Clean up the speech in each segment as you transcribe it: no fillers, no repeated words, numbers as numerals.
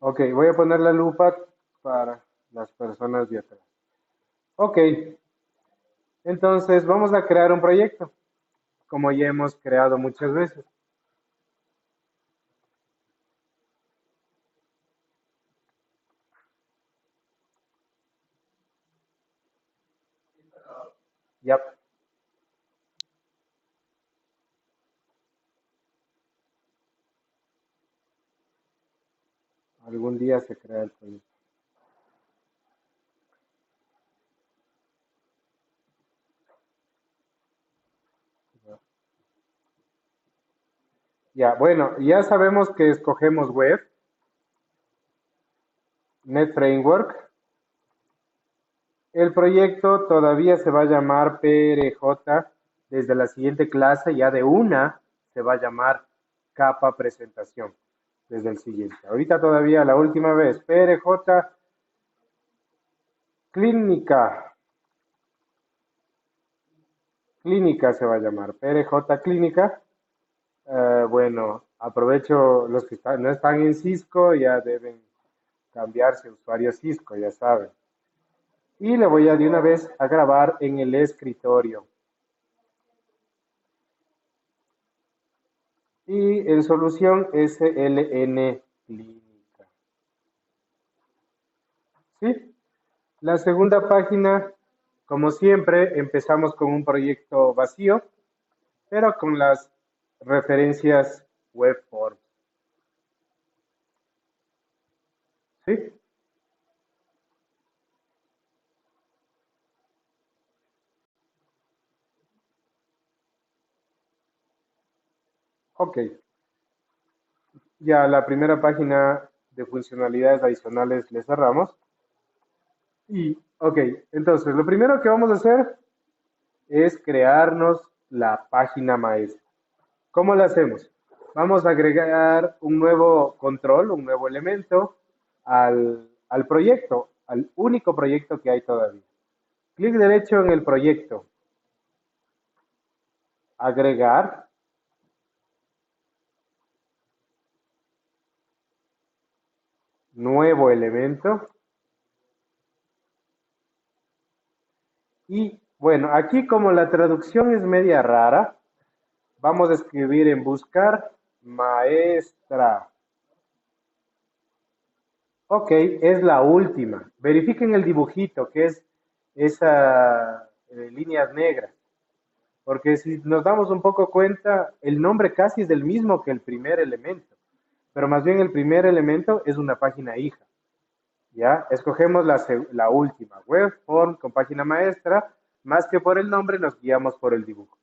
Ok, voy a poner la lupa para las personas de atrás. Ok, entonces vamos a crear un proyecto, como ya hemos creado muchas veces. Ya, algún día se crea el proyecto. Ya, bueno, ya sabemos que escogemos web, Net Framework. El proyecto todavía se va a llamar PRJ. Desde la siguiente clase, ya de una, se va a llamar capa presentación. Desde el siguiente. Ahorita todavía la última vez, PRJ clínica. Clínica se va a llamar. PRJ clínica. Bueno, aprovecho los que no están en Cisco, ya deben cambiarse a usuario Cisco, ya saben. Y le voy a de una vez a grabar en el escritorio. Y en solución SLN clínica. ¿Sí? La segunda página, como siempre, empezamos con un proyecto vacío, pero con las referencias web form. ¿Sí? Ok. Ya la primera página de funcionalidades adicionales le cerramos. Y, ok, entonces lo primero que vamos a hacer es crearnos la página maestra. ¿Cómo lo hacemos? Vamos a agregar un nuevo control, un nuevo elemento al proyecto, al único proyecto que hay todavía. Clic derecho en el proyecto, agregar, nuevo elemento. Y bueno, aquí como la traducción es media rara, vamos a escribir en buscar maestra. Ok, es la última. Verifiquen el dibujito, que es esa líneas negras. Porque si nos damos un poco cuenta, el nombre casi es el mismo que el primer elemento. Pero más bien el primer elemento es una página hija. ¿Ya? Escogemos la última, web form con página maestra. Más que por el nombre, nos guiamos por el dibujo.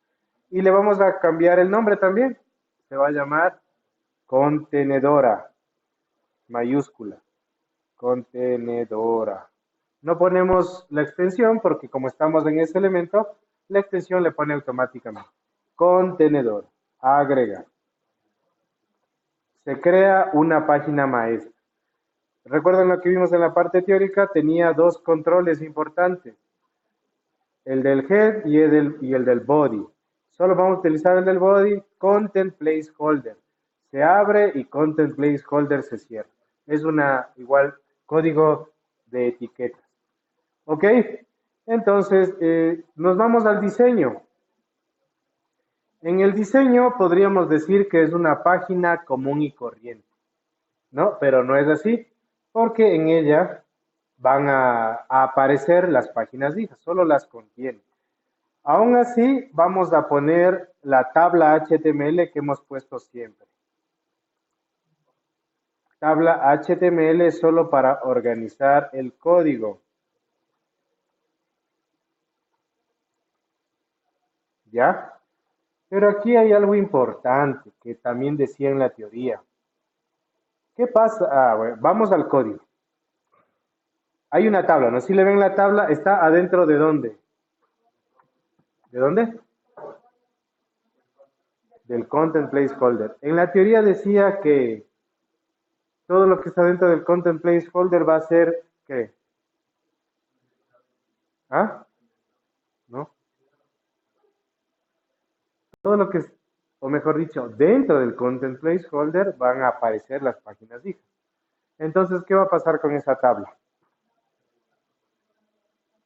Y le vamos a cambiar el nombre también. Se va a llamar contenedora, mayúscula, contenedora. No ponemos la extensión porque como estamos en ese elemento, la extensión le pone automáticamente. Contenedor, agregar. Se crea una página maestra. Recuerden lo que vimos en la parte teórica, tenía dos controles importantes, el del head y el del body. Solo vamos a utilizar el del body, content placeholder. Se abre y content placeholder se cierra. Es una igual código de etiquetas. ¿Ok? Entonces, nos vamos al diseño. En el diseño podríamos decir que es una página común y corriente, ¿no? Pero no es así, porque en ella van a aparecer las páginas hijas, solo las contiene. Aún así, vamos a poner la tabla HTML que hemos puesto siempre. Tabla HTML solo para organizar el código, ¿ya? Pero aquí hay algo importante que también decía en la teoría. ¿Qué pasa? Ah, bueno, vamos al código. Hay una tabla, ¿no? Si le ven la tabla, está adentro de dónde? ¿De dónde? Del content placeholder. En la teoría decía que todo lo que está dentro del content placeholder va a ser, ¿qué? ¿Ah? ¿No? Todo lo que es, o mejor dicho, dentro del content placeholder van a aparecer las páginas hijas. Entonces, ¿qué va a pasar con esa tabla?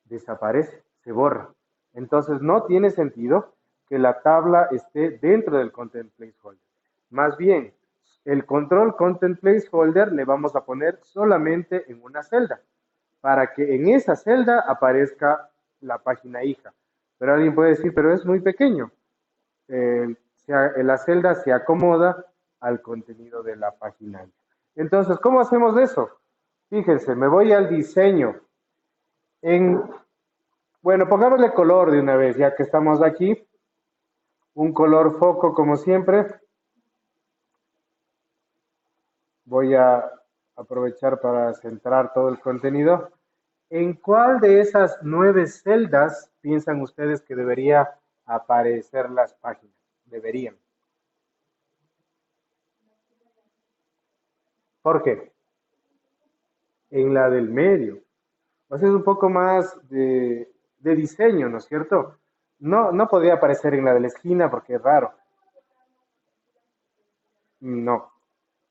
Desaparece, se borra. Entonces, no tiene sentido que la tabla esté dentro del content placeholder. Más bien, el control content placeholder le vamos a poner solamente en una celda, para que en esa celda aparezca la página hija. Pero alguien puede decir, pero es muy pequeño. La celda se acomoda al contenido de la página hija. Entonces, ¿cómo hacemos eso? Fíjense, me voy al diseño. Bueno, pongámosle color de una vez, ya que estamos aquí. Un color foco, como siempre. Voy a aprovechar para centrar todo el contenido. ¿En cuál de esas 9 celdas piensan ustedes que debería aparecer las páginas? Deberían. ¿Por qué? En la del medio. O sea, es un poco más de diseño, ¿no es cierto? No podría aparecer en la de la esquina porque es raro. No,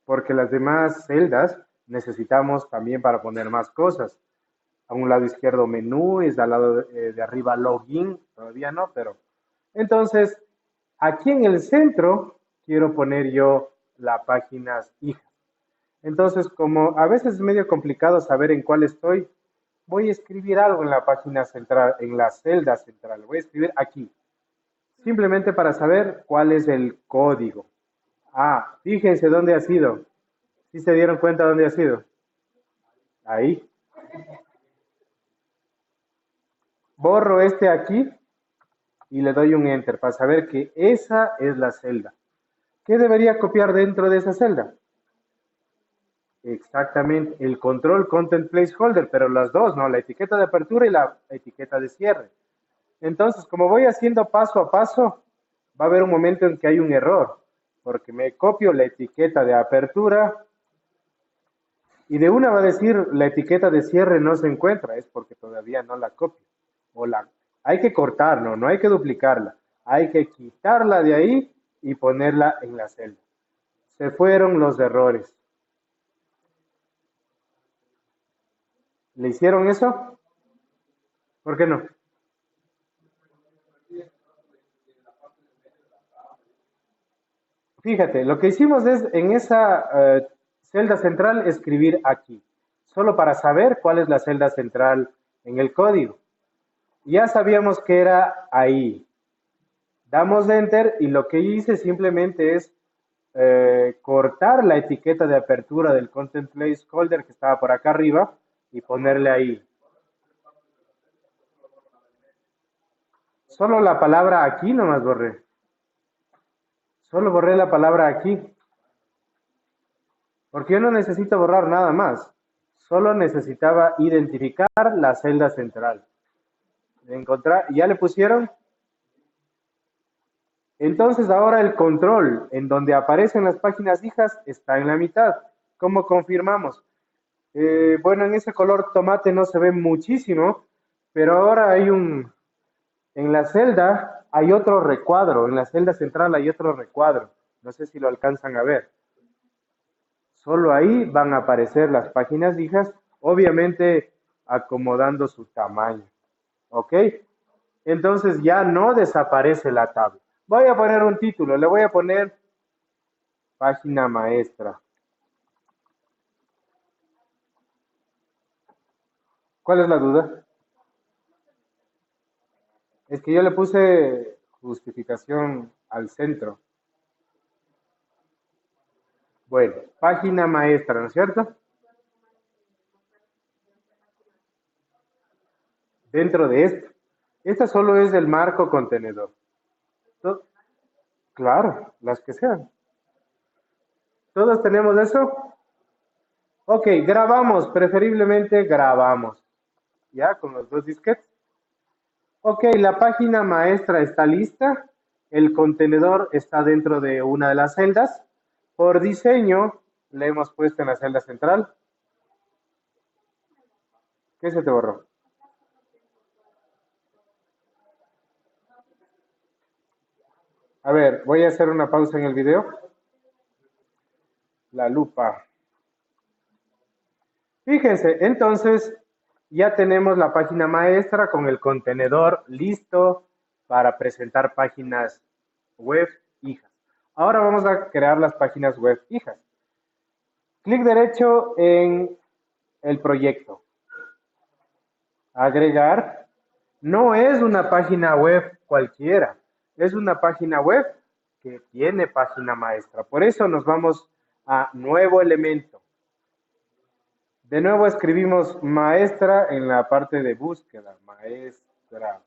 porque las demás celdas necesitamos también para poner más cosas. A un lado izquierdo menú, es al lado de arriba login, todavía no, pero entonces aquí en el centro quiero poner yo las páginas hijas. Entonces, como a veces es medio complicado saber en cuál estoy, voy a escribir algo en la página central, en la celda central. Voy a escribir aquí, simplemente para saber cuál es el código. Ah, fíjense dónde ha sido. ¿Sí se dieron cuenta dónde ha sido? Ahí. Borro este aquí y le doy un enter para saber que esa es la celda. ¿Qué debería copiar dentro de esa celda? Exactamente, el control content placeholder, pero las dos, ¿no? La etiqueta de apertura y la etiqueta de cierre. Entonces, como voy haciendo paso a paso, va a haber un momento en que hay un error, porque me copio la etiqueta de apertura y de una va a decir la etiqueta de cierre no se encuentra, es porque todavía no la copio. Hay que cortar, no hay que duplicarla, hay que quitarla de ahí y ponerla en la celda. Se fueron los errores. ¿Le hicieron eso? ¿Por qué no? Fíjate, lo que hicimos es en esa celda central escribir aquí, solo para saber cuál es la celda central en el código. Ya sabíamos que era ahí. Damos enter y lo que hice simplemente es cortar la etiqueta de apertura del content placeholder que estaba por acá arriba y ponerle ahí. Solo la palabra aquí nomás borré. Solo borré la palabra aquí. Porque yo no necesito borrar nada más. Solo necesitaba identificar la celda central. Encontrar, ¿ya le pusieron? Entonces ahora el control en donde aparecen las páginas hijas está en la mitad. ¿Cómo confirmamos? Bueno, en ese color tomate no se ve muchísimo, pero ahora en la celda hay otro recuadro, en la celda central hay otro recuadro. No sé si lo alcanzan a ver. Solo ahí van a aparecer las páginas hijas, obviamente acomodando su tamaño. ¿Ok? Entonces ya no desaparece la tabla. Voy a poner un título, le voy a poner página maestra. ¿Cuál es la duda? Es que yo le puse justificación al centro. Bueno, página maestra, ¿no es cierto? Dentro de esto. Esta solo es el marco contenedor. Claro, las que sean. ¿Todos tenemos eso? Ok, grabamos, preferiblemente grabamos. ¿Ya? Con los dos disquetes. Ok, la página maestra está lista. El contenedor está dentro de una de las celdas. Por diseño, le hemos puesto en la celda central. ¿Qué se te borró? A ver, voy a hacer una pausa en el video. La lupa. Fíjense, entonces ya tenemos la página maestra con el contenedor listo para presentar páginas web hijas. Ahora vamos a crear las páginas web hijas. Clic derecho en el proyecto. Agregar. No es una página web cualquiera, es una página web que tiene página maestra. Por eso nos vamos a nuevo elemento. De nuevo escribimos maestra en la parte de búsqueda, maestra.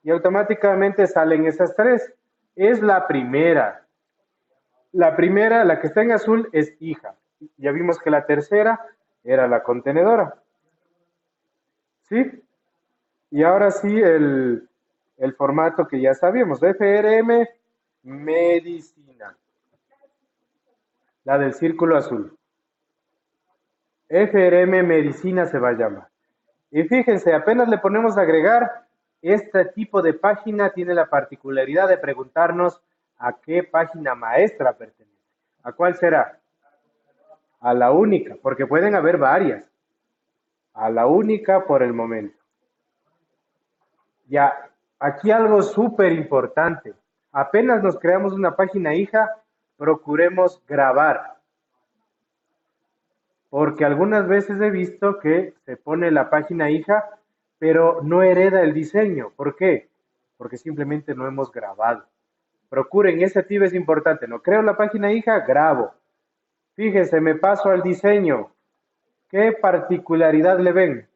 Y automáticamente salen esas tres. Es la primera. La primera, la que está en azul, es hija. Ya vimos que la tercera era la contenedora. ¿Sí? Y ahora sí, el formato que ya sabíamos, FRM Medicina, la del círculo azul. FRM Medicina se va a llamar. Y fíjense, apenas le ponemos a agregar, este tipo de página tiene la particularidad de preguntarnos a qué página maestra pertenece. ¿A cuál será? A la única, porque pueden haber varias. A la única por el momento. Ya, aquí algo súper importante. Apenas nos creamos una página hija, procuremos grabar. Porque algunas veces he visto que se pone la página hija, pero no hereda el diseño. ¿Por qué? Porque simplemente no hemos grabado. Procuren, ese tip es importante. No creo la página hija, grabo. Fíjense, me paso al diseño. ¿Qué particularidad le ven?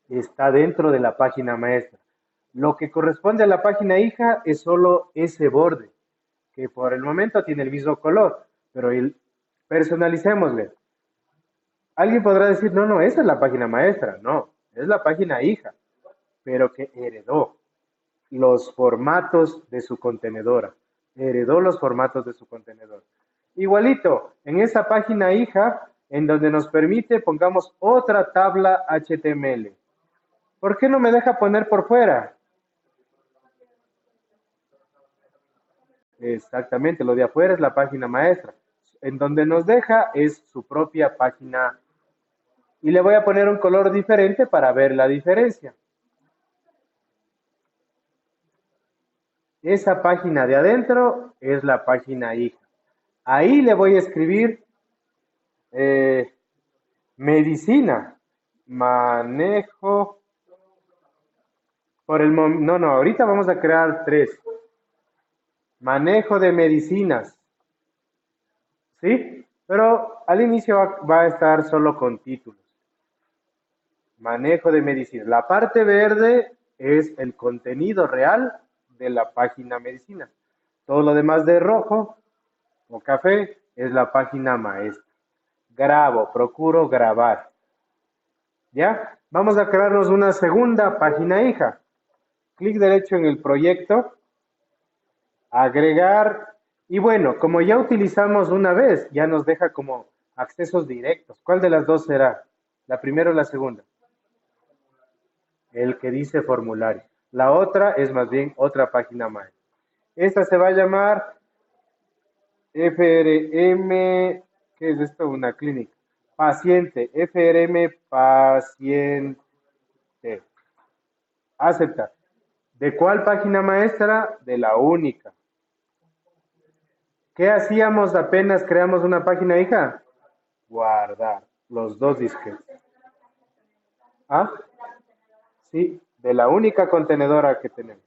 Está dentro de la página maestra. Lo que corresponde a la página hija es solo ese borde, que por el momento tiene el mismo color, pero personalicémosle. Alguien podrá decir, no, no, esa es la página maestra. No, es la página hija, pero que heredó los formatos de su contenedora. Heredó los formatos de su contenedor. Igualito, en esa página hija, en donde nos permite, pongamos otra tabla HTML. ¿Por qué no me deja poner por fuera? Exactamente, lo de afuera es la página maestra. En donde nos deja es su propia página. Y le voy a poner un color diferente para ver la diferencia. Esa página de adentro es la página hija. Ahí le voy a escribir medicina, manejo. Por el momento, no, no, ahorita vamos a crear tres. Manejo de medicinas. ¿Sí? Pero al inicio va a estar solo con títulos. Manejo de medicinas. La parte verde es el contenido real de la página medicina. Todo lo demás de rojo o café es la página maestra. Grabo, procuro grabar. ¿Ya? Vamos a crearnos una segunda página hija. Clic derecho en el proyecto, agregar, y bueno, como ya utilizamos una vez, ya nos deja como accesos directos. ¿Cuál de las dos será? ¿La primera o la segunda? El que dice formulario. La otra es más bien otra página más. Esta se va a llamar FRM, ¿qué es esto? Una clínica. Paciente, FRM paciente. Aceptar. ¿De cuál página maestra? De la única. ¿Qué hacíamos apenas creamos una página hija? Guardar los dos disquetes. ¿Ah? Sí, de la única contenedora que tenemos.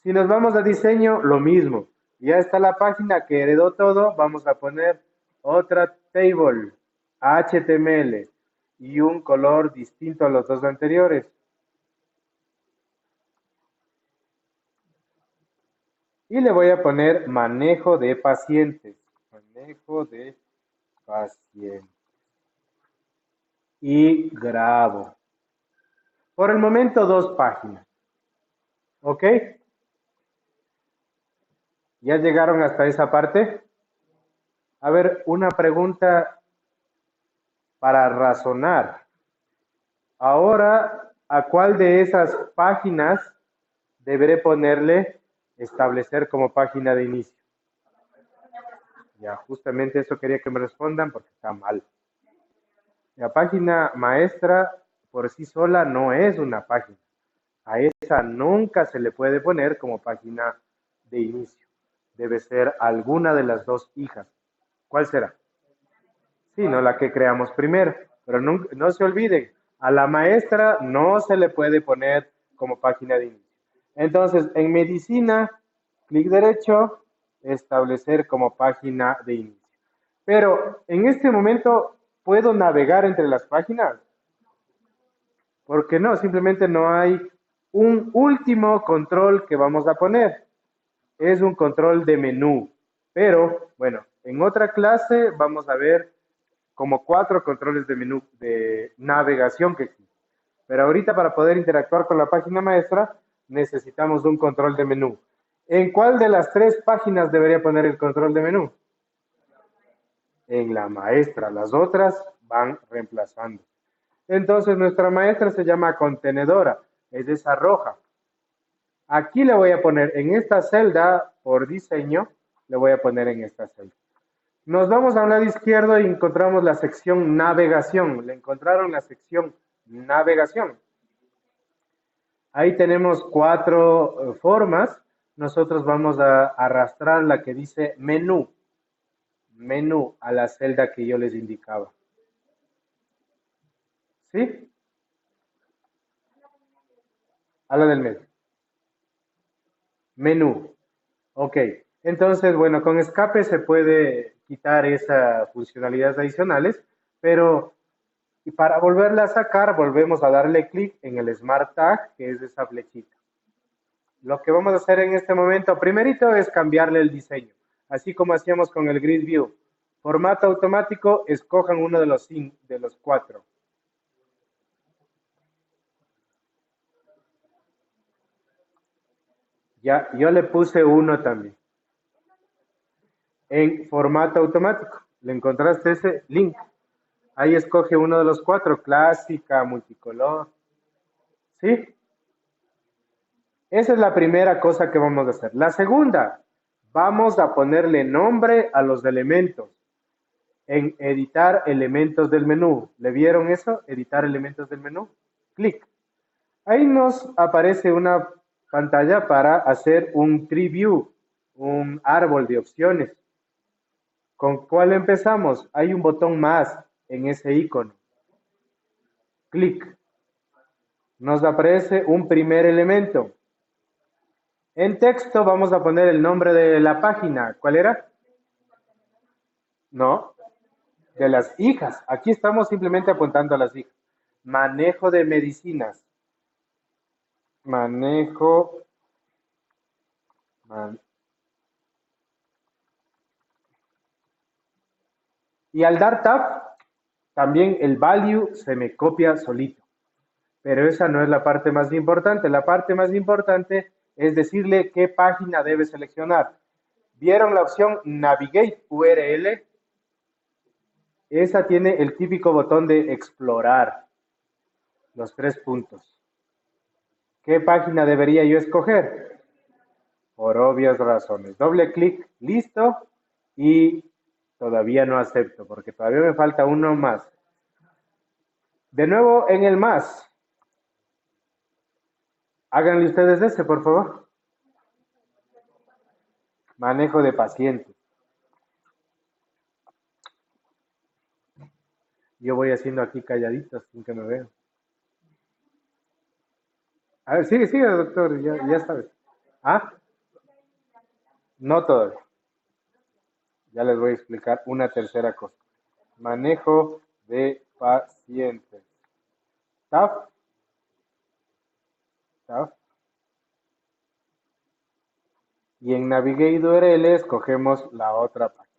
Si nos vamos a diseño, lo mismo. Ya está la página que heredó todo. Vamos a poner otra table HTML y un color distinto a los dos anteriores. Y le voy a poner manejo de pacientes. Manejo de pacientes. Y grabo. Por el momento, dos páginas. ¿Ok? ¿Ya llegaron hasta esa parte? A ver, una pregunta para razonar. Ahora, ¿a cuál de esas páginas deberé ponerle establecer como página de inicio? Ya, justamente eso quería que me respondan porque está mal. La página maestra por sí sola no es una página. A esa nunca se le puede poner como página de inicio. Debe ser alguna de las dos hijas. ¿Cuál será? Sí, no la que creamos primero. Pero no se olviden, a la maestra no se le puede poner como página de inicio. Entonces, en medicina, clic derecho, establecer como página de inicio. Pero en este momento, ¿puedo navegar entre las páginas? Porque no, simplemente no hay un último control que vamos a poner. Es un control de menú. Pero, bueno, en otra clase vamos a ver como 4 controles de menú de navegación que existen. Pero ahorita para poder interactuar con la página maestra necesitamos un control de menú. ¿En cuál de las 3 páginas debería poner el control de menú? En la maestra. Las otras van reemplazando. Entonces nuestra maestra se llama contenedora, es esa roja. Aquí le voy a poner en esta celda, por diseño, le voy a poner en esta celda. Nos vamos a un lado izquierdo y encontramos la sección navegación. ¿Le encontraron la sección navegación? Ahí tenemos 4 formas. Nosotros vamos a arrastrar la que dice menú. Menú a la celda que yo les indicaba. ¿Sí? A la del medio. Menú. Ok. Entonces, bueno, con escape se puede quitar esas funcionalidades adicionales, pero y para volverla a sacar, volvemos a darle clic en el Smart Tag, que es esa flechita. Lo que vamos a hacer en este momento, primerito, es cambiarle el diseño, así como hacíamos con el Grid View. Formato automático, escojan uno de los 4. Ya, yo le puse uno también. En formato automático, ¿le encontraste ese link? Ahí escoge uno de los 4, clásica, multicolor. ¿Sí? Esa es la primera cosa que vamos a hacer. La segunda, vamos a ponerle nombre a los elementos. En editar elementos del menú. ¿Le vieron eso? Editar elementos del menú. Clic. Ahí nos aparece una pantalla para hacer un tree view, un árbol de opciones. ¿Con cuál empezamos? Hay un botón más en ese icono. Clic. Nos aparece un primer elemento. En texto vamos a poner el nombre de la página. ¿Cuál era? No, de las hijas. Aquí estamos simplemente apuntando a las hijas. Manejo de medicinas. Manejo. Man- y al dar tab, también el value se me copia solito. Pero esa no es la parte más importante. La parte más importante es decirle qué página debe seleccionar. ¿Vieron la opción Navigate URL? Esa tiene el típico botón de explorar, los 3 puntos. ¿Qué página debería yo escoger? Por obvias razones. Doble clic, listo, y todavía no acepto, porque todavía me falta uno más. De nuevo en el más. Háganle ustedes ese, por favor. Manejo de pacientes. Yo voy haciendo aquí calladitos sin que me vean. A ver, sigue, sigue, doctor, ya sabes. Ah, no todavía. Ya les voy a explicar una tercera cosa. Manejo de pacientes. Tab, tab. Y en Navigate URL escogemos la otra página.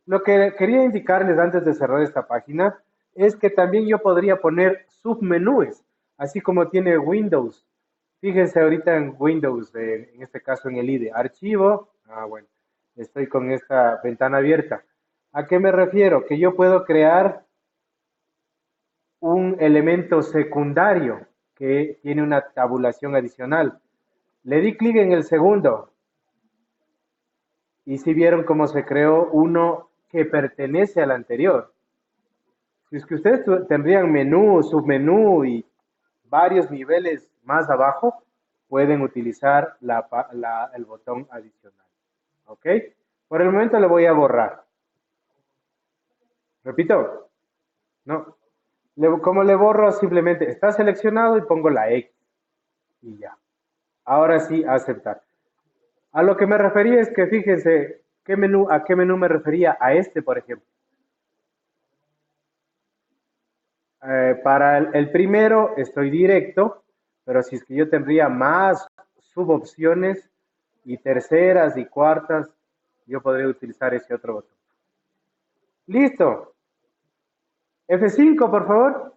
Lo que quería indicarles antes de cerrar esta página es que también yo podría poner submenúes, así como tiene Windows. Fíjense ahorita en Windows, en este caso en el IDE, archivo, bueno, estoy con esta ventana abierta. ¿A qué me refiero? Que yo puedo crear un elemento secundario que tiene una tabulación adicional. Le di clic en el segundo. Y si vieron cómo se creó uno que pertenece al anterior. Si es que ustedes tendrían menú, submenú y varios niveles más abajo, pueden utilizar el botón adicional. ¿Ok? Por el momento le voy a borrar. Repito, no. Como le borro, simplemente está seleccionado y pongo la X y ya. Ahora sí, aceptar. A lo que me refería es que fíjense a qué menú me refería, a este, por ejemplo. Para el primero estoy directo, pero si es que yo tendría más subopciones y terceras y cuartas, yo podría utilizar ese otro botón. Listo. F5, por favor,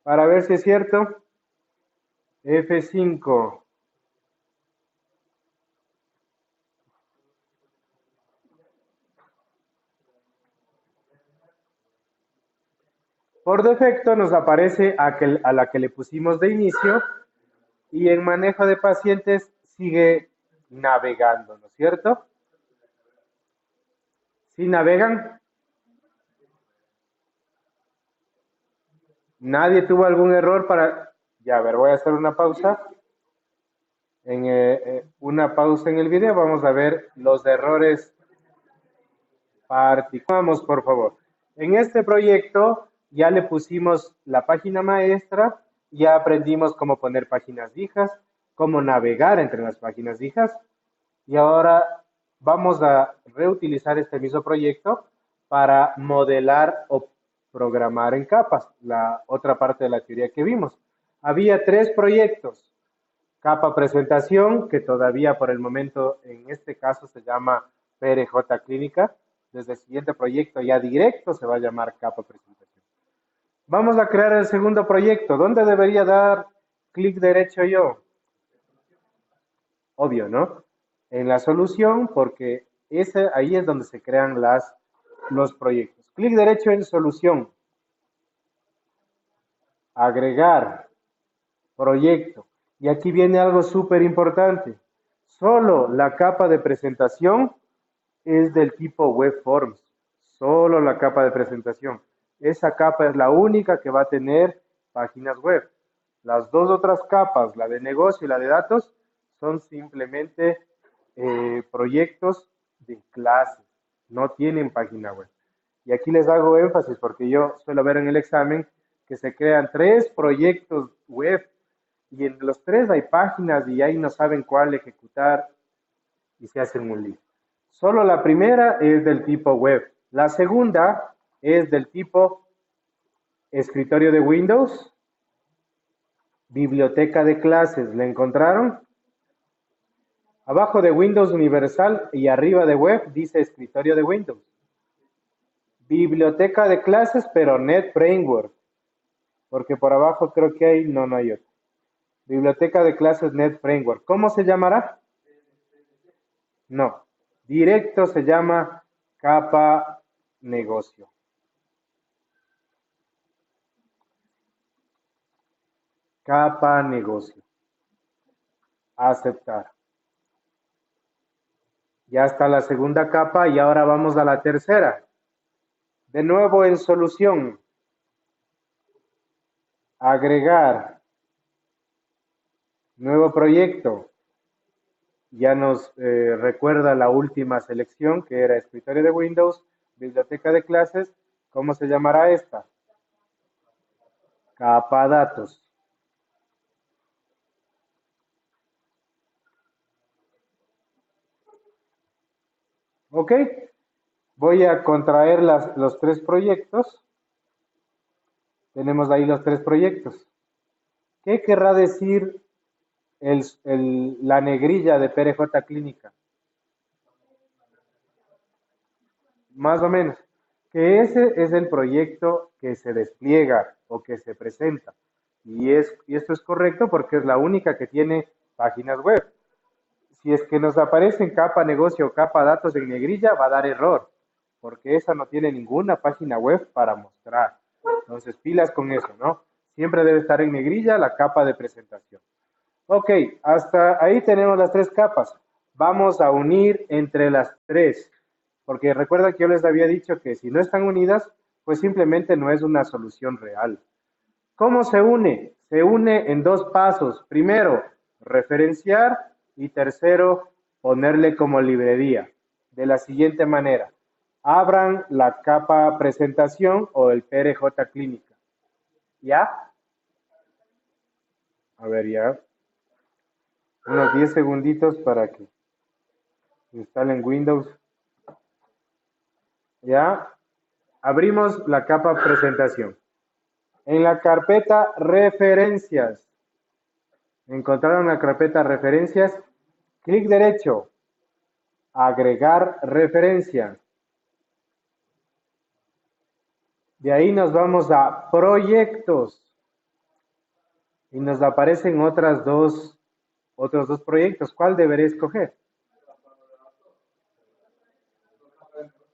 para ver si es cierto. F5. Por defecto nos aparece a la que le pusimos de inicio y en manejo de pacientes sigue navegando, ¿no es cierto? ¿Sí navegan? ¿Nadie tuvo algún error para...? Ya, a ver, voy a hacer una pausa. Una pausa en el video, vamos a ver los errores particulares. Vamos, por favor. En este proyecto ya le pusimos la página maestra, ya aprendimos cómo poner páginas hijas, cómo navegar entre las páginas hijas, y ahora vamos a reutilizar este mismo proyecto para modelar o programar en capas, la otra parte de la teoría que vimos. Había tres proyectos. Capa presentación, que todavía por el momento en este caso se llama PRJ Clínica. Desde el siguiente proyecto ya directo se va a llamar capa presentación. Vamos a crear el segundo proyecto. ¿Dónde debería dar clic derecho yo? Obvio, ¿no? En la solución, porque ahí es donde se crean los proyectos. Clic derecho en solución. Agregar proyecto. Y aquí viene algo súper importante. Solo la capa de presentación es del tipo web forms. Solo la capa de presentación. Esa capa es la única que va a tener páginas web. Las dos otras capas, la de negocio y la de datos, son simplemente proyectos de clases. No tienen página web. Y aquí les hago énfasis porque yo suelo ver en el examen que se crean 3 proyectos web y en los 3 hay páginas y ahí no saben cuál ejecutar y se hacen un lío. Solo la primera es del tipo web. La segunda es del tipo escritorio de Windows, biblioteca de clases. ¿La encontraron? Abajo de Windows Universal y arriba de web dice escritorio de Windows. Biblioteca de clases, pero NetFramework. Porque por abajo creo que hay, no hay otro. Biblioteca de clases NetFramework. ¿Cómo se llamará? No. Directo se llama capa negocio. Capa negocio. Aceptar. Ya está la segunda capa y ahora vamos a la tercera. De nuevo en solución. Agregar. Nuevo proyecto. Ya nos recuerda la última selección que era escritorio de Windows, biblioteca de clases. ¿Cómo se llamará esta? Capa datos. Ok, voy a contraer los 3 proyectos. Tenemos ahí los 3 proyectos. ¿Qué querrá decir la negrilla de PRJ Clínica? Más o menos. Que ese es el proyecto que se despliega o que se presenta. Y esto es correcto porque es la única que tiene páginas web. Si es que nos aparece en capa negocio o capa datos en negrilla, va a dar error, porque esa no tiene ninguna página web para mostrar. Entonces, pilas con eso, ¿no? Siempre debe estar en negrilla la capa de presentación. Ok, hasta ahí tenemos las 3 capas. Vamos a unir entre las tres, porque recuerda que yo les había dicho que si no están unidas, pues simplemente no es una solución real. ¿Cómo se une? Se une en dos pasos. Primero, referenciar y tercero, ponerle como librería. De la siguiente manera. Abran la capa presentación o el PRJ clínica. ¿Ya? A ver, ya. Unos 10 segunditos para que instalen Windows. ¿Ya? Abrimos la capa presentación. En la carpeta referencias. Encontraron la carpeta referencias. Clic derecho. Agregar referencia. De ahí nos vamos a proyectos. Y nos aparecen otros dos proyectos. ¿Cuál deberé escoger?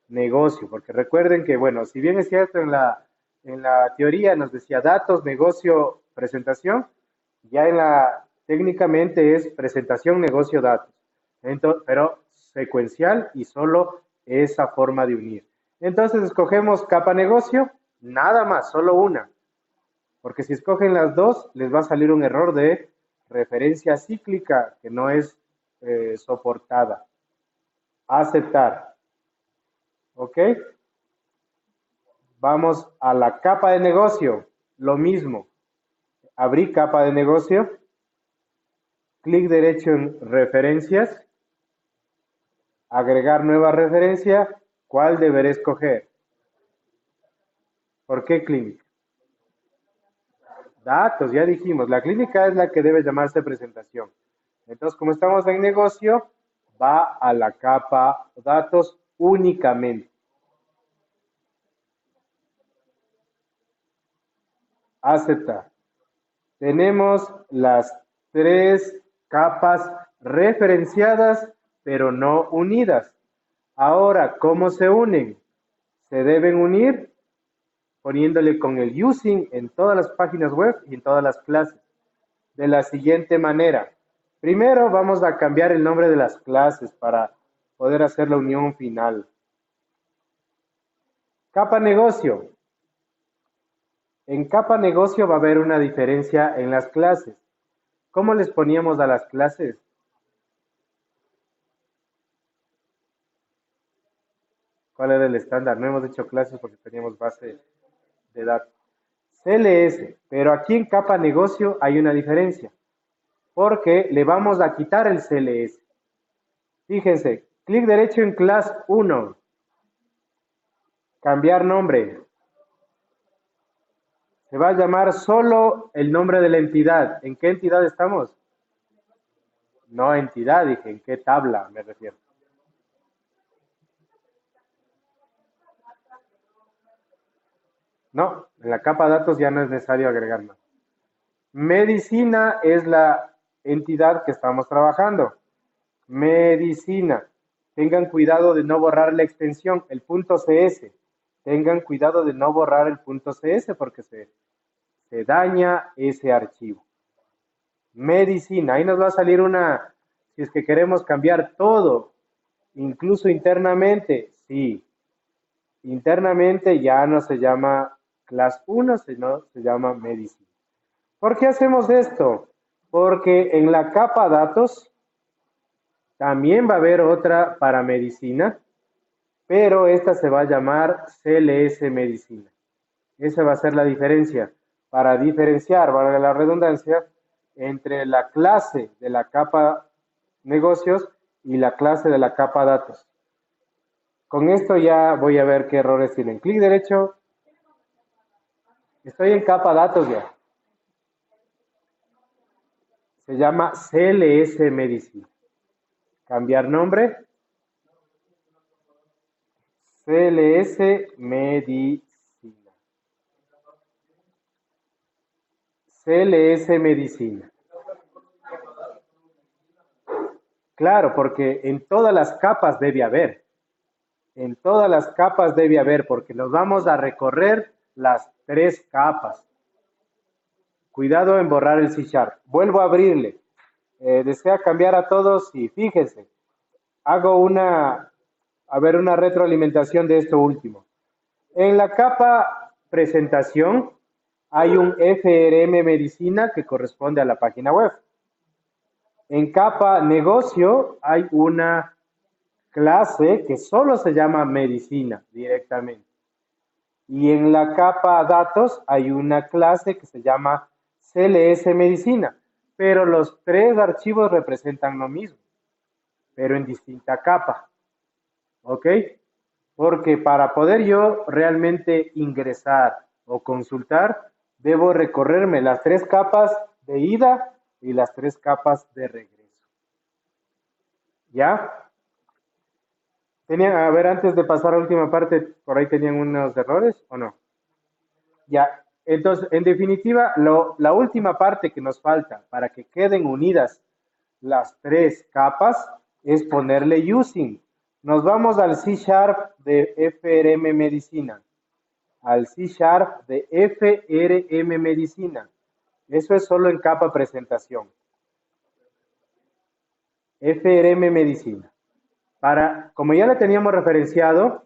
Negocio, porque recuerden que, bueno, si bien es cierto en la teoría nos decía datos, negocio, presentación, ya técnicamente es presentación, negocio, datos. Entonces, pero secuencial y solo esa forma de unir. Entonces escogemos capa negocio, nada más, solo una. Porque si escogen las dos, les va a salir un error de referencia cíclica que no es soportada. Aceptar. ¿Ok? Vamos a la capa de negocio. Lo mismo. Abrí capa de negocio. Clic derecho en referencias. Agregar nueva referencia. ¿Cuál deberé escoger? ¿Por qué clínica? Datos, ya dijimos. La clínica es la que debe llamarse presentación. Entonces, como estamos en negocio, va a la capa datos únicamente. Aceptar. Tenemos las tres capas referenciadas, pero no unidas. Ahora, ¿cómo se unen? Se deben unir poniéndole con el using en todas las páginas web y en todas las clases. De la siguiente manera. Primero vamos a cambiar el nombre de las clases para poder hacer la unión final. Capa negocio. En capa negocio va a haber una diferencia en las clases. ¿Cómo les poníamos a las clases? ¿Cuál era el estándar? No hemos hecho clases porque teníamos base de datos. CLS, pero aquí en capa negocio hay una diferencia, porque le vamos a quitar el CLS. Fíjense, clic derecho en class 1, cambiar nombre. Se va a llamar solo el nombre de la entidad. ¿En qué entidad estamos? No entidad, dije, ¿en qué tabla me refiero? No, en la capa datos ya no es necesario agregar nada. Medicina es la entidad que estamos trabajando. Medicina. Tengan cuidado de no borrar la extensión, el punto CS. Tengan cuidado de no borrar el punto CS porque se daña ese archivo. Medicina. Ahí nos va a salir una, si es que queremos cambiar todo, incluso internamente, sí. Internamente ya no se llama clase 1, sino se llama medicina. ¿Por qué hacemos esto? Porque en la capa datos también va a haber otra para medicina, pero esta se va a llamar CLS Medicina. Esa va a ser la diferencia. Para diferenciar, valga la redundancia, entre la clase de la capa negocios y la clase de la capa datos. Con esto ya voy a ver qué errores tienen. Clic derecho. Estoy en capa datos ya. Se llama CLS Medicina. Cambiar nombre. CLS Medicina. CLS Medicina. Claro, porque en todas las capas debe haber. En todas las capas debe haber, porque nos vamos a recorrer las tres capas. Cuidado en borrar el C#. Vuelvo a abrirle. ¿Desea cambiar a todos? Sí, fíjense. hago una retroalimentación de esto último. En la capa presentación hay un FRM Medicina que corresponde a la página web. En capa negocio hay una clase que solo se llama medicina directamente. Y en la capa datos hay una clase que se llama CLS Medicina, pero los tres archivos representan lo mismo, pero en distinta capa. ¿Ok? Porque para poder yo realmente ingresar o consultar, debo recorrerme las tres capas de ida y las tres capas de regreso. ¿Ya? A ver, antes de pasar a la última parte, ¿por ahí tenían unos errores o no? Ya, entonces, en definitiva, la última parte que nos falta para que queden unidas las tres capas es ponerle using. Nos vamos al C# de FRM Medicina, al C# de FRM Medicina. Eso es solo en capa presentación. FRM Medicina. Como ya la teníamos referenciado,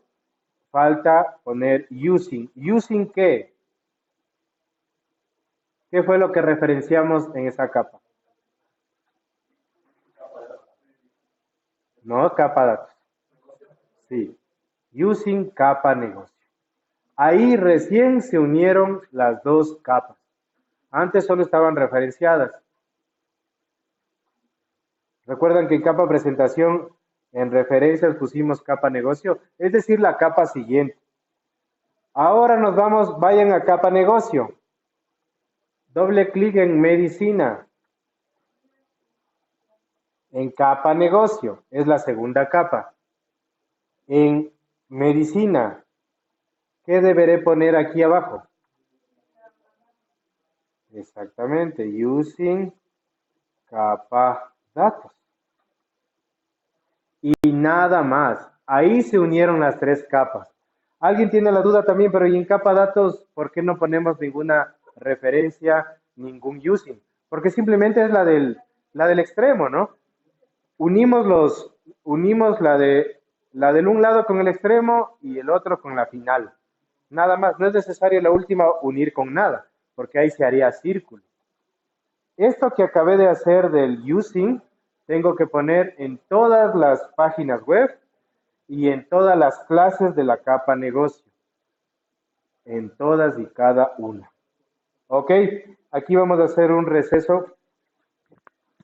falta poner using. ¿Using qué? ¿Qué fue lo que referenciamos en esa capa? No, capa datos. Sí. Using capa negocio. Ahí recién se unieron las dos capas. Antes solo estaban referenciadas. Recuerdan que en capa presentación, en referencias pusimos capa negocio, es decir, la capa siguiente. Ahora nos vamos, vayan a capa negocio. Doble clic en medicina. En capa negocio, es la segunda capa. En medicina, ¿qué deberé poner aquí abajo? Exactamente, using capa datos. Y nada más. Ahí se unieron las tres capas. Alguien tiene la duda también, pero ¿y en capa datos por qué no ponemos ninguna referencia, ningún using? Porque simplemente es la del extremo, ¿no? Unimos la del un lado con el extremo y el otro con la final. Nada más, no es necesario la última unir con nada, porque ahí se haría círculo. Esto que acabé de hacer del using, tengo que poner en todas las páginas web y en todas las clases de la capa negocio. En todas y cada una. Ok, aquí vamos a hacer un receso.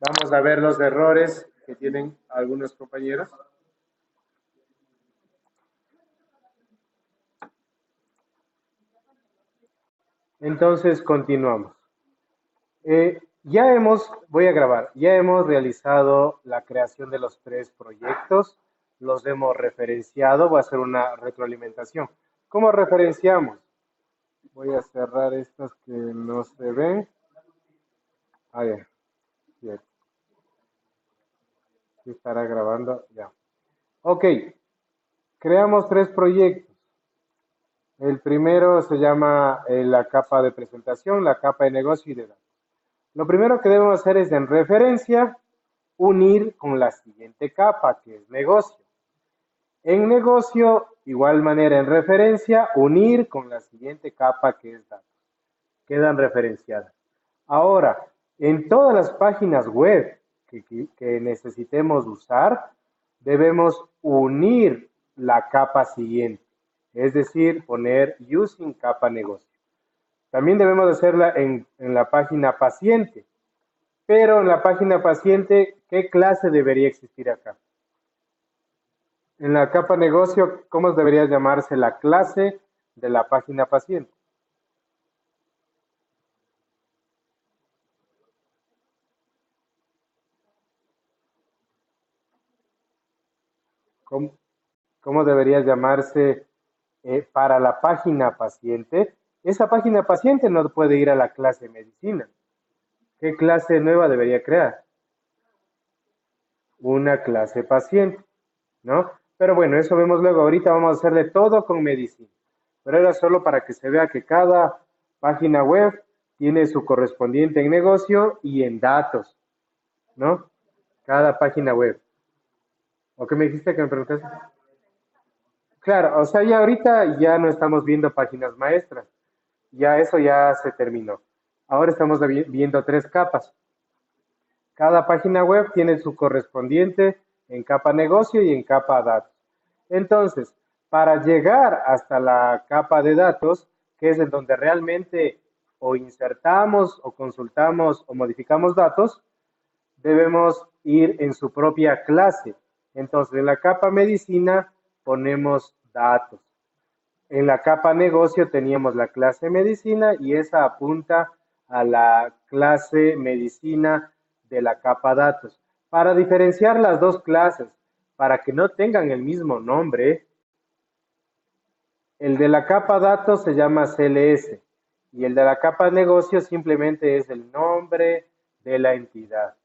Vamos a ver los errores que tienen algunos compañeros. Entonces, continuamos. Voy a grabar, ya hemos realizado la creación de los tres proyectos, los hemos referenciado, voy a hacer una retroalimentación. ¿Cómo referenciamos? Voy a cerrar estas que no se ven. Ah, ya, cierto. Sí estará grabando, ya. Ok, creamos tres proyectos. El primero se llama la capa de presentación, la capa de negocio y de datos. Lo primero que debemos hacer es en referencia, unir con la siguiente capa, que es negocio. En negocio, igual manera en referencia, unir con la siguiente capa, que es datos. Quedan referenciadas. Ahora, en todas las páginas web que necesitemos usar, debemos unir la capa siguiente, es decir, poner using capa negocio. También debemos hacerla en la página paciente, pero en la página paciente, ¿qué clase debería existir acá? En la capa negocio, ¿cómo debería llamarse la clase de la página paciente? ¿Cómo debería llamarse para la página paciente? Esa página paciente no puede ir a la clase medicina. ¿Qué clase nueva debería crear? Una clase paciente, ¿no? Pero bueno, eso vemos luego. Ahorita vamos a hacerle todo con medicina. Pero era solo para que se vea que cada página web tiene su correspondiente en negocio y en datos, ¿no? Cada página web. ¿O qué me dijiste que me preguntaste? Claro, o sea, ya ahorita ya no estamos viendo páginas maestras. Ya eso ya se terminó. Ahora estamos viendo tres capas. Cada página web tiene su correspondiente en capa negocio y en capa datos. Entonces, para llegar hasta la capa de datos, que es en donde realmente o insertamos o consultamos o modificamos datos, debemos ir en su propia clase. Entonces, en la capa medicina ponemos datos. En la capa negocio teníamos la clase medicina y esa apunta a la clase medicina de la capa datos. Para diferenciar las dos clases, para que no tengan el mismo nombre, el de la capa datos se llama CLS y el de la capa negocio simplemente es el nombre de la entidad.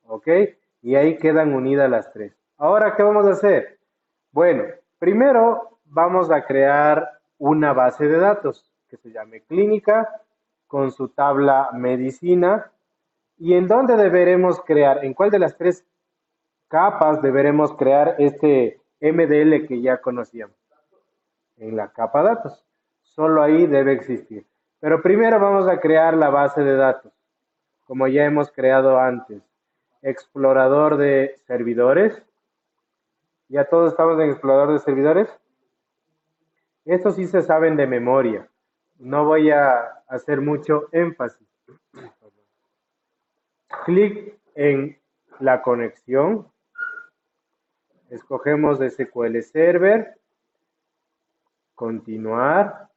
¿Ok? Y ahí quedan unidas las tres. Ahora, ¿qué vamos a hacer? Bueno, primero vamos a crear una base de datos que se llame clínica con su tabla medicina. ¿Y en dónde deberemos crear? ¿En cuál de las tres capas deberemos crear este MDL que ya conocíamos? En la capa datos. Solo ahí debe existir. Pero primero vamos a crear la base de datos, como ya hemos creado antes. Explorador de servidores. ¿Ya todos estamos en explorador de servidores? Estos sí se saben de memoria. No voy a hacer mucho énfasis. Clic en la conexión. Escogemos SQL Server. Continuar.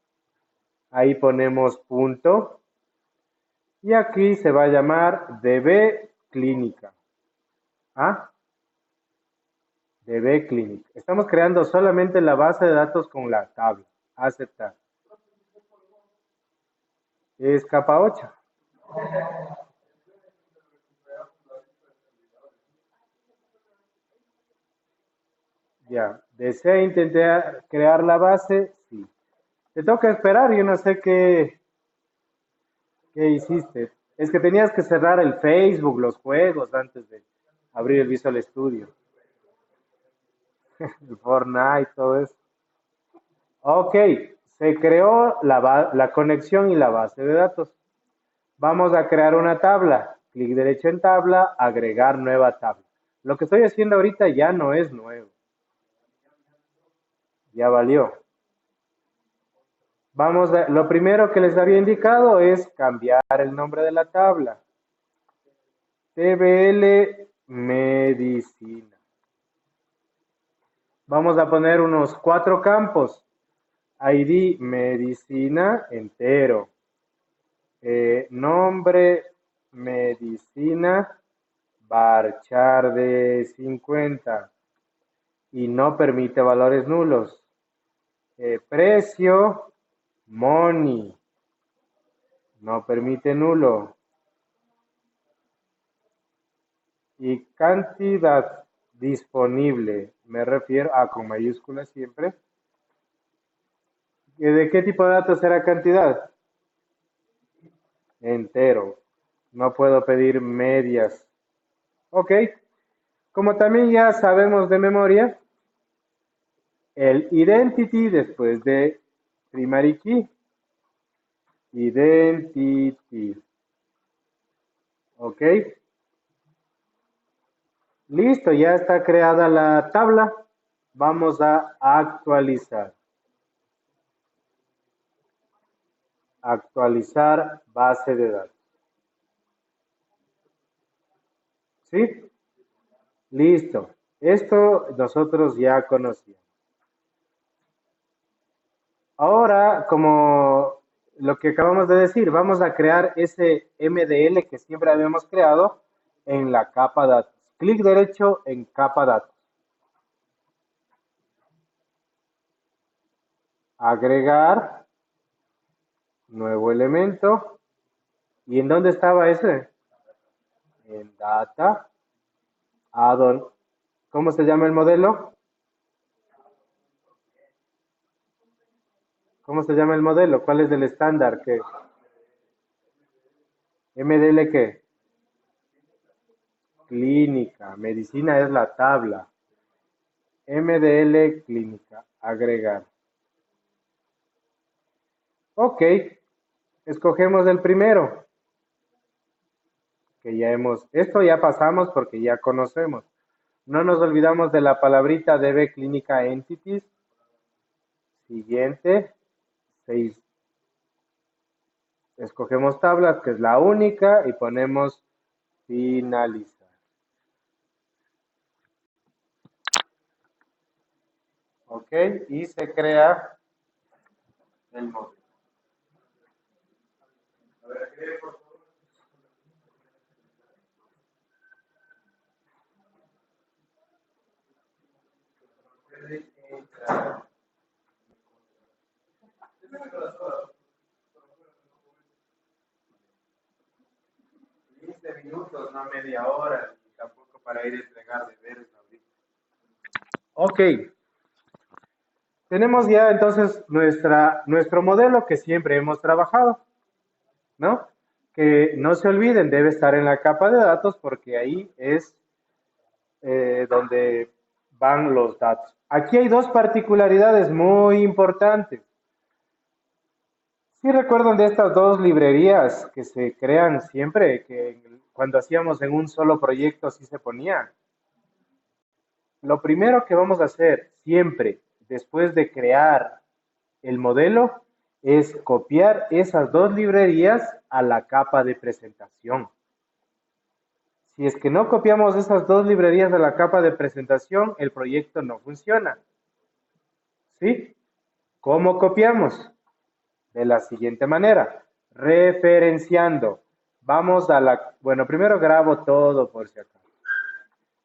Ahí ponemos punto. Y aquí se va a llamar DB Clínica. ¿Ah? DB Clinic. Estamos creando solamente la base de datos con la tabla. Aceptar. Es capa 8. Ya. ¿Desea intentar crear la base? Sí. Te toca esperar, yo no sé qué hiciste. Es que tenías que cerrar el Facebook, los juegos, antes de abrir el Visual Studio. El Fortnite, todo eso. Ok, se creó la conexión y la base de datos. Vamos a crear una tabla. Clic derecho en tabla, agregar nueva tabla. Lo que estoy haciendo ahorita ya no es nuevo. Ya valió. Lo primero que les había indicado es cambiar el nombre de la tabla. TBL Medicina. Vamos a poner unos 4 campos. ID Medicina entero. Nombre Medicina varchar de 50 y no permite valores nulos. Precio money no permite nulo. Y cantidad disponible, me refiero a con mayúsculas siempre. ¿De qué tipo de datos será cantidad? Entero. No puedo pedir medias. Ok. Como también ya sabemos de memoria, el identity después de primary key. Identity. Ok. Listo, ya está creada la tabla. Vamos a actualizar. Actualizar base de datos. ¿Sí? Listo. Esto nosotros ya conocíamos. Ahora, como lo que acabamos de decir, vamos a crear ese MDL que siempre habíamos creado en la capa datos. Clic derecho en capa datos. Agregar nuevo elemento. ¿Y en dónde estaba ese? En data. Add-on. ¿Cómo se llama el modelo? ¿Cómo se llama el modelo? ¿Cuál es el estándar? ¿Qué? ¿MDL qué? Clínica. Medicina es la tabla. MDL clínica, agregar. Ok, escogemos el primero, que esto ya pasamos porque ya conocemos. No nos olvidamos de la palabrita DB clínica entities. Siguiente, 6. Escogemos tablas, que es la única, y ponemos finalizar. Ok, y se crea el módulo. A ver, por favor. Entrar. 15 minutos, no media hora, y tampoco para ir a entregar deberes ahorita. Ok, tenemos ya entonces nuestro modelo que siempre hemos trabajado, ¿no? Que no se olviden, debe estar en la capa de datos porque ahí es donde van los datos. Aquí hay dos particularidades muy importantes. Sí recuerdan de estas dos librerías que se crean siempre, que cuando hacíamos en un solo proyecto así se ponía. Lo primero que vamos a hacer siempre después de crear el modelo es copiar esas dos librerías a la capa de presentación. Si es que no copiamos esas dos librerías a la capa de presentación, el proyecto no funciona. ¿Sí? ¿Cómo copiamos? De la siguiente manera, referenciando. Vamos a bueno, primero grabo todo por si acaso.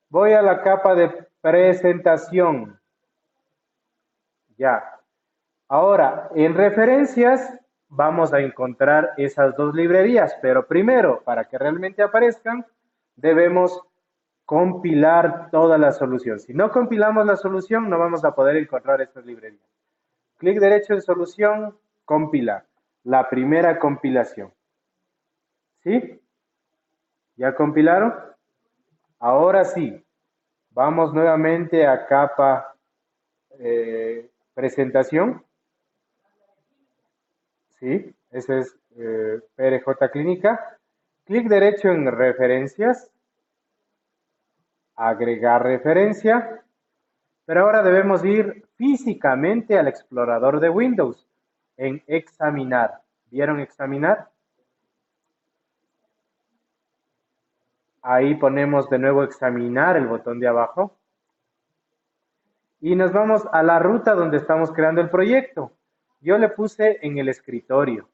Voy a la capa de presentación. Ya. Ahora, en referencias vamos a encontrar esas dos librerías, pero primero, para que realmente aparezcan, debemos compilar toda la solución. Si no compilamos la solución, no vamos a poder encontrar estas librerías. Clic derecho en solución, compilar. La primera compilación. ¿Sí? ¿Ya compilaron? Ahora sí. Vamos nuevamente a capa presentación. ¿Sí? Ese es PRJ Clínica. Clic derecho en referencias. Agregar referencia. Pero ahora debemos ir físicamente al explorador de Windows en examinar. ¿Vieron examinar? Ahí ponemos de nuevo examinar el botón de abajo. Y nos vamos a la ruta donde estamos creando el proyecto. Yo le puse en el escritorio.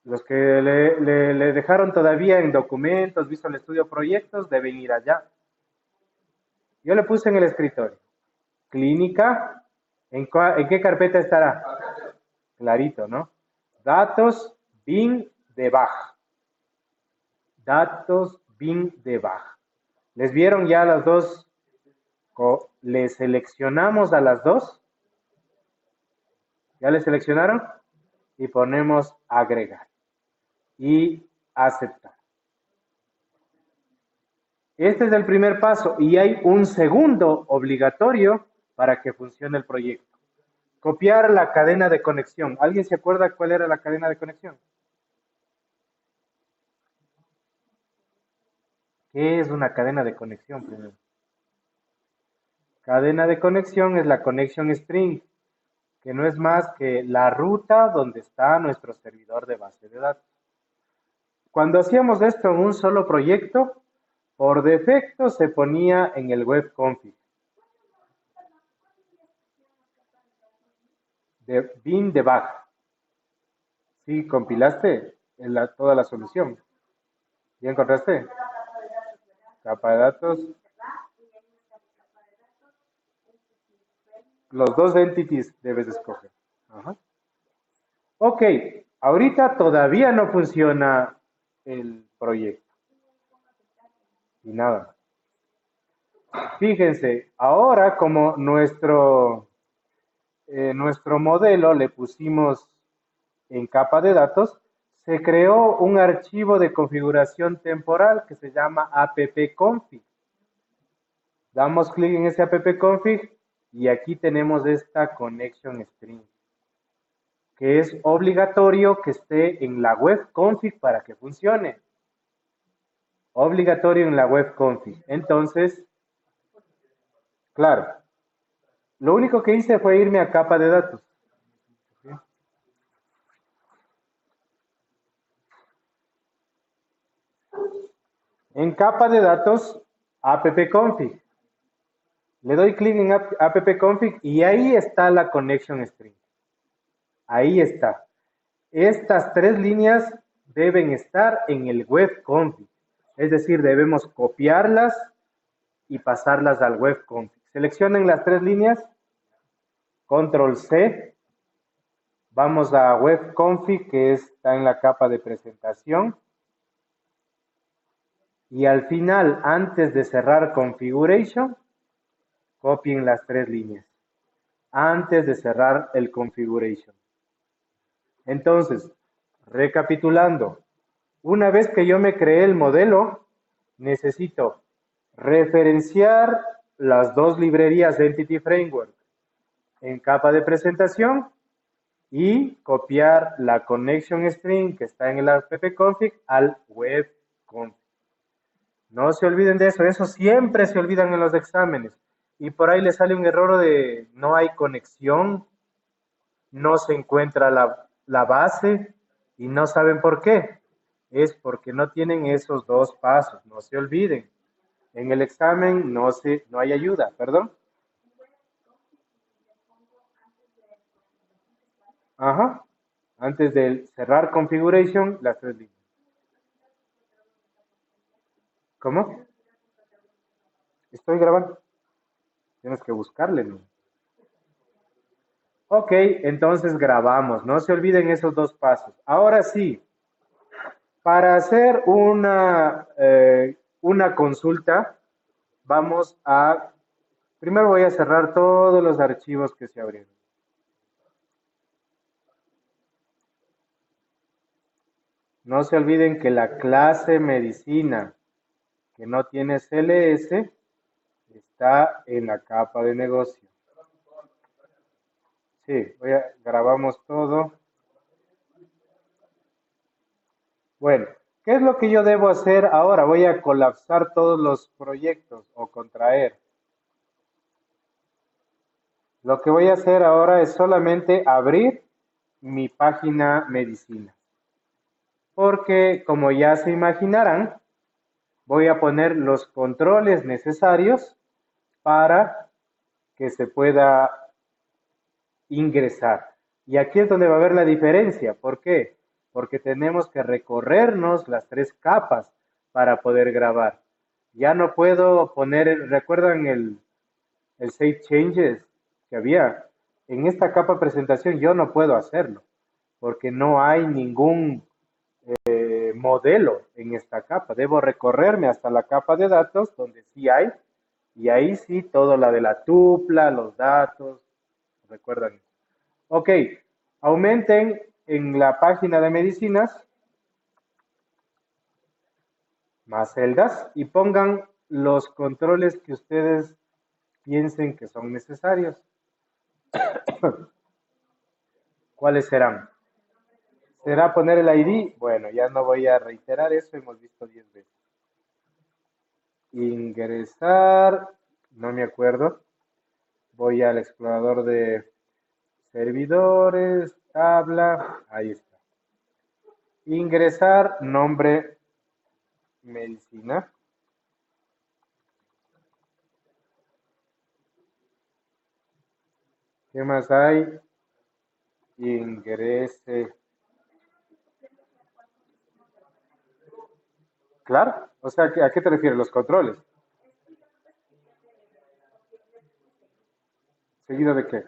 Los que le dejaron todavía en documentos, Visual Studio Proyectos, deben ir allá. Yo le puse en el escritorio. Clínica. ¿En qué carpeta estará? Clarito, ¿no? Datos, bin, debug. Datos, bin, debug. ¿Les vieron ya las dos? ¿Le seleccionamos a las dos? ¿Ya le seleccionaron? Y ponemos agregar. Y aceptar. Este es el primer paso y hay un segundo obligatorio para que funcione el proyecto. Copiar la cadena de conexión. ¿Alguien se acuerda cuál era la cadena de conexión? ¿Qué es una cadena de conexión primero? Cadena de conexión es la connection string, que no es más que la ruta donde está nuestro servidor de base de datos. Cuando hacíamos esto en un solo proyecto, por defecto se ponía en el web config. De bin debug. ¿Sí compilaste toda la solución? ¿Ya encontraste? Capa de datos. Los dos entities debes escoger. Ajá. Ok, ahorita todavía no funciona el proyecto. Y nada. Fíjense, ahora como nuestro modelo le pusimos en capa de datos, se creó un archivo de configuración temporal que se llama appconfig. Damos clic en ese appconfig y aquí tenemos esta connection string, que es obligatorio que esté en la web config para que funcione. Obligatorio en la web config. Entonces, claro, lo único que hice fue irme a capa de datos. En capa de datos, appconfig. Le doy clic en appconfig y ahí está la connection string. Ahí está. Estas 3 líneas deben estar en el web config. Es decir, debemos copiarlas y pasarlas al web config. Seleccionen las 3 líneas, control C, vamos a web config que está en la capa de presentación y al final, antes de cerrar configuration, copien las 3 líneas antes de cerrar el configuration. Entonces, recapitulando, una vez que yo me creé el modelo, necesito referenciar las 2 librerías de Entity Framework en capa de presentación y copiar la connection string que está en el appconfig al web config. No se olviden de eso, eso siempre se olvidan en los exámenes. Y por ahí les sale un error de no hay conexión, no se encuentra la base y no saben por qué. Es porque no tienen esos 2 pasos, no se olviden. En el examen no hay ayuda, perdón. Ajá. Antes de cerrar configuration, las 3 líneas. ¿Cómo? Estoy grabando. Tienes que buscarle, ¿no? Ok, entonces grabamos. No se olviden esos 2 pasos. Ahora sí, para hacer una consulta, vamos a... Primero voy a cerrar todos los archivos que se abrieron. No se olviden que la clase medicina que no tiene CLS está en la capa de negocio. Sí, grabamos todo. Bueno, ¿qué es lo que yo debo hacer ahora? Voy a colapsar todos los proyectos o contraer. Lo que voy a hacer ahora es solamente abrir mi página medicina. Porque, como ya se imaginarán, voy a poner los controles necesarios para que se pueda ingresar. Y aquí es donde va a haber la diferencia. ¿Por qué? Porque tenemos que recorrernos las 3 capas para poder grabar. Ya no puedo poner, ¿recuerdan el Save Changes que había? En esta capa presentación yo no puedo hacerlo, porque no hay ningún modelo en esta capa. Debo recorrerme hasta la capa de datos, donde sí hay, y ahí sí todo la de la tupla, los datos, ¿recuerdan? Ok, aumenten en la página de medicinas más celdas y pongan los controles que ustedes piensen que son necesarios. ¿Cuáles serán? ¿Será poner el ID? Bueno, ya no voy a reiterar eso, hemos visto 10 veces. Ingresar, no me acuerdo. Voy al explorador de servidores, tabla, ahí está. Ingresar, nombre, medicina. ¿Qué más hay? Ingrese. Claro, o sea, ¿a qué te refieres? Los controles. ¿Seguido de qué?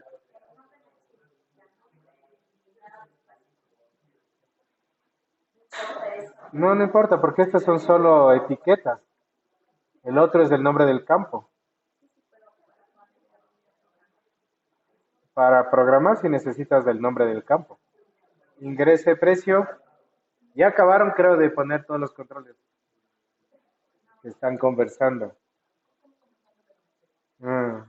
No, no importa, porque estas son solo etiquetas. El otro es el nombre del campo. Para programar si necesitas del nombre del campo. Ingrese precio. Ya acabaron, creo, de poner todos los controles que están conversando. Ah.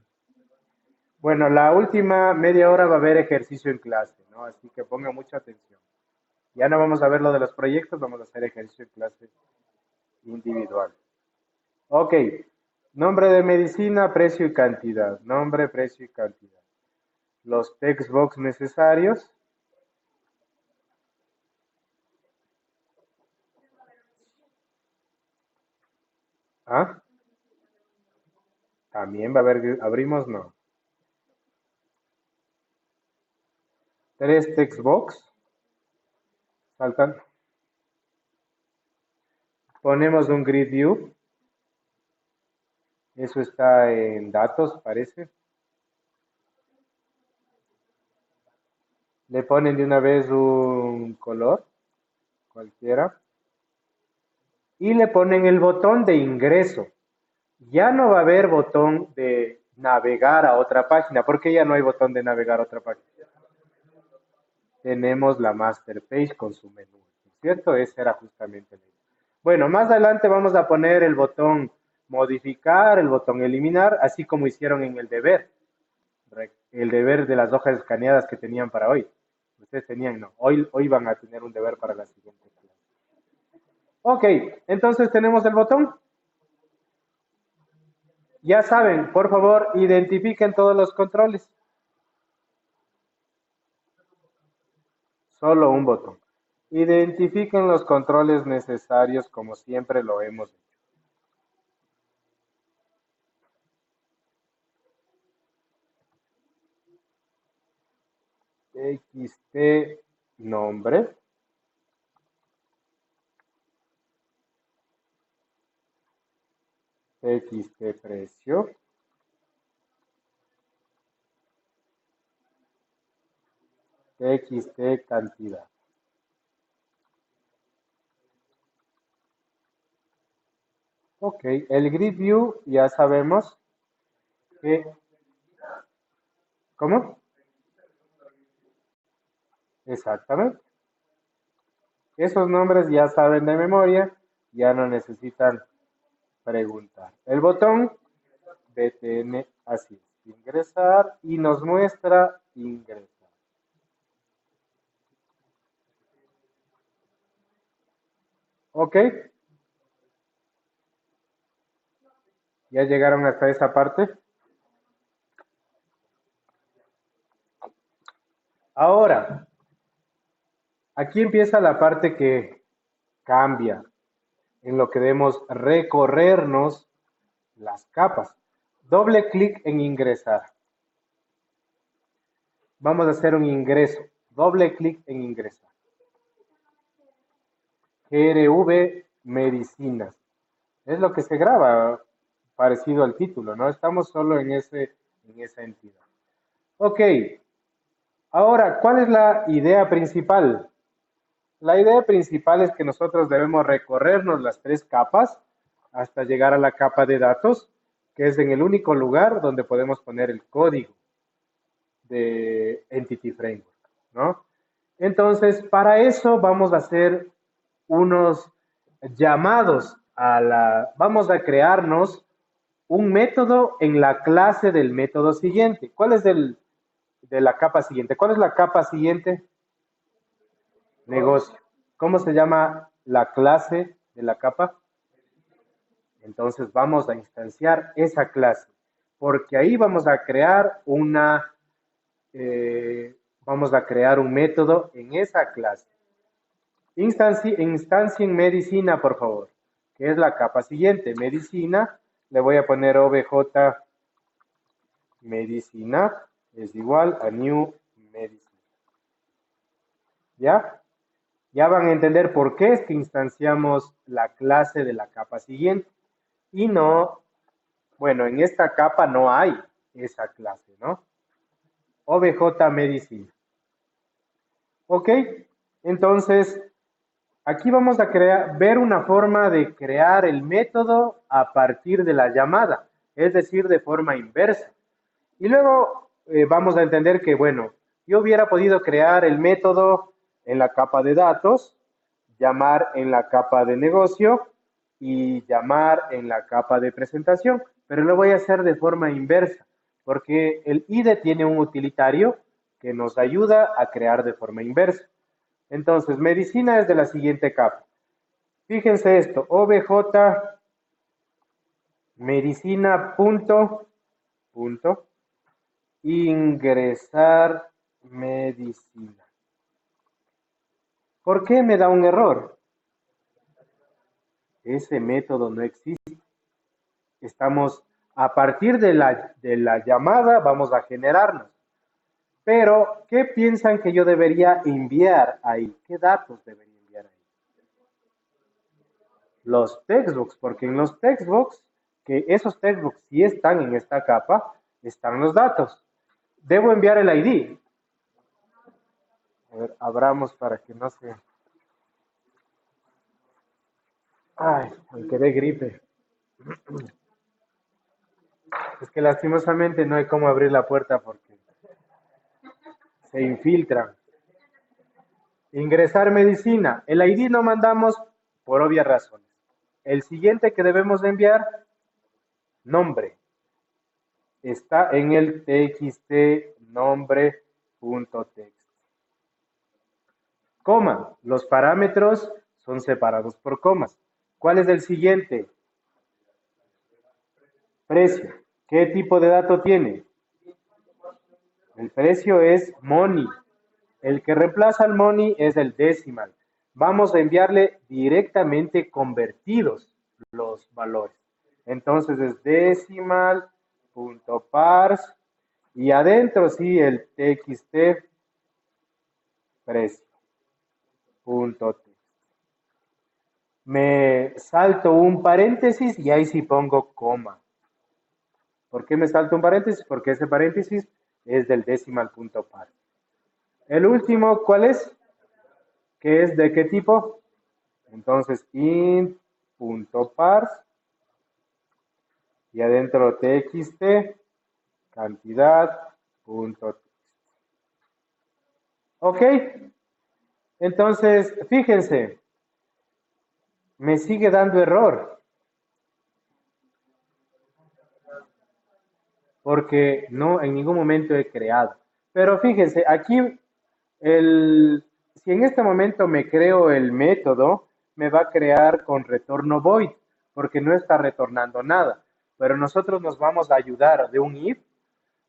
Bueno, la última media hora va a haber ejercicio en clase, ¿no? Así que ponga mucha atención. Ya no vamos a ver lo de los proyectos, vamos a hacer ejercicio en clase individual. Ok, nombre de medicina, precio y cantidad. Nombre, precio y cantidad. Los text box necesarios. ¿Ah? También va a haber, abrimos, no. Tres text box. Saltan. Ponemos un grid view. Eso está en datos, parece. Le ponen de una vez un color, cualquiera. Y le ponen el botón de ingreso. Ya no va a haber botón de navegar a otra página, porque ya no hay botón de navegar a otra página. Tenemos la master page con su menú, ¿cierto? Ese era justamente el menú. Bueno, más adelante vamos a poner el botón modificar, el botón eliminar, así como hicieron en el deber de las hojas escaneadas que tenían para hoy. Ustedes tenían, no, hoy van a tener un deber para la siguiente clase. Ok, entonces tenemos el botón. Ya saben, por favor, identifiquen todos los controles. Solo un botón. Identifiquen los controles necesarios como siempre lo hemos hecho. XT nombre. XT precio. XT cantidad. Ok, el grid view ya sabemos que... ¿Cómo? Exactamente. Esos nombres ya saben de memoria, ya no necesitan preguntar. El botón BTN así, ingresar y nos muestra ingresar. ¿Ok? ¿Ya llegaron hasta esa parte? Ahora, aquí empieza la parte que cambia, en lo que debemos recorrernos las capas. Doble clic en ingresar. Vamos a hacer un ingreso. Doble clic en ingresar. GRV Medicinas. Es lo que se graba, parecido al título, ¿no? Estamos solo en esa entidad. Ok. Ahora, ¿cuál es la idea principal? La idea principal es que nosotros debemos recorrernos las tres capas hasta llegar a la capa de datos, que es en el único lugar donde podemos poner el código de Entity Framework, ¿no? Entonces, para eso vamos a hacer unos llamados vamos a crearnos un método en la clase del método siguiente. ¿Cuál es de la capa siguiente? ¿Cuál es la capa siguiente? Negocio. ¿Cómo se llama la clase de la capa? Entonces vamos a instanciar esa clase, porque ahí vamos a crear vamos a crear un método en esa clase. Instancia en medicina, por favor, que es la capa siguiente. Medicina, le voy a poner obj medicina es igual a new medicina. ¿Ya? Ya van a entender por qué es que instanciamos la clase de la capa siguiente. Y no, bueno, en esta capa no hay esa clase, ¿no? OBJ Medicina. ¿Ok? Entonces, aquí vamos a ver una forma de crear el método a partir de la llamada, es decir, de forma inversa. Y luego vamos a entender que, bueno, yo hubiera podido crear el método en la capa de datos, llamar en la capa de negocio y llamar en la capa de presentación. pero lo voy a hacer de forma inversa, porque el IDE tiene un utilitario que nos ayuda a crear de forma inversa. Entonces, medicina es de la siguiente capa. Fíjense esto, OBJ, medicina, punto, ingresar medicina. ¿Por qué me da un error? Ese método no existe. Estamos, a partir de la llamada, vamos a generarnos. Pero, ¿qué piensan que yo debería enviar ahí? ¿Qué datos debería enviar ahí? Los textbooks, porque en los textbooks, que esos textbooks sí están en esta capa, están los datos. Debo enviar el ID. A ver, abramos para que no se... Ay, me quedé gripe. Es que lastimosamente no hay cómo abrir la puerta porque se infiltran. Ingresar medicina. El ID no mandamos por obvias razones. El siguiente que debemos de enviar, nombre. Está en el txt nombre.txt. Coma. Los parámetros son separados por comas. ¿Cuál es el siguiente? Precio. ¿Qué tipo de dato tiene? El precio es money. El que reemplaza al money es el decimal. Vamos a enviarle directamente convertidos los valores. Entonces es decimal.parse y adentro sí el txt precio. Me salto un paréntesis y ahí sí pongo coma. ¿Por qué me salto un paréntesis? Porque ese paréntesis es del decimal.parse. El último, ¿cuál es? ¿Qué es de qué tipo? Entonces, int.parse y adentro txt cantidad.txt. Ok, entonces, fíjense, me sigue dando error porque no en ningún momento he creado. Pero fíjense, aquí si en este momento me creo el método, me va a crear con retorno void, porque no está retornando nada. Pero nosotros nos vamos a ayudar de un if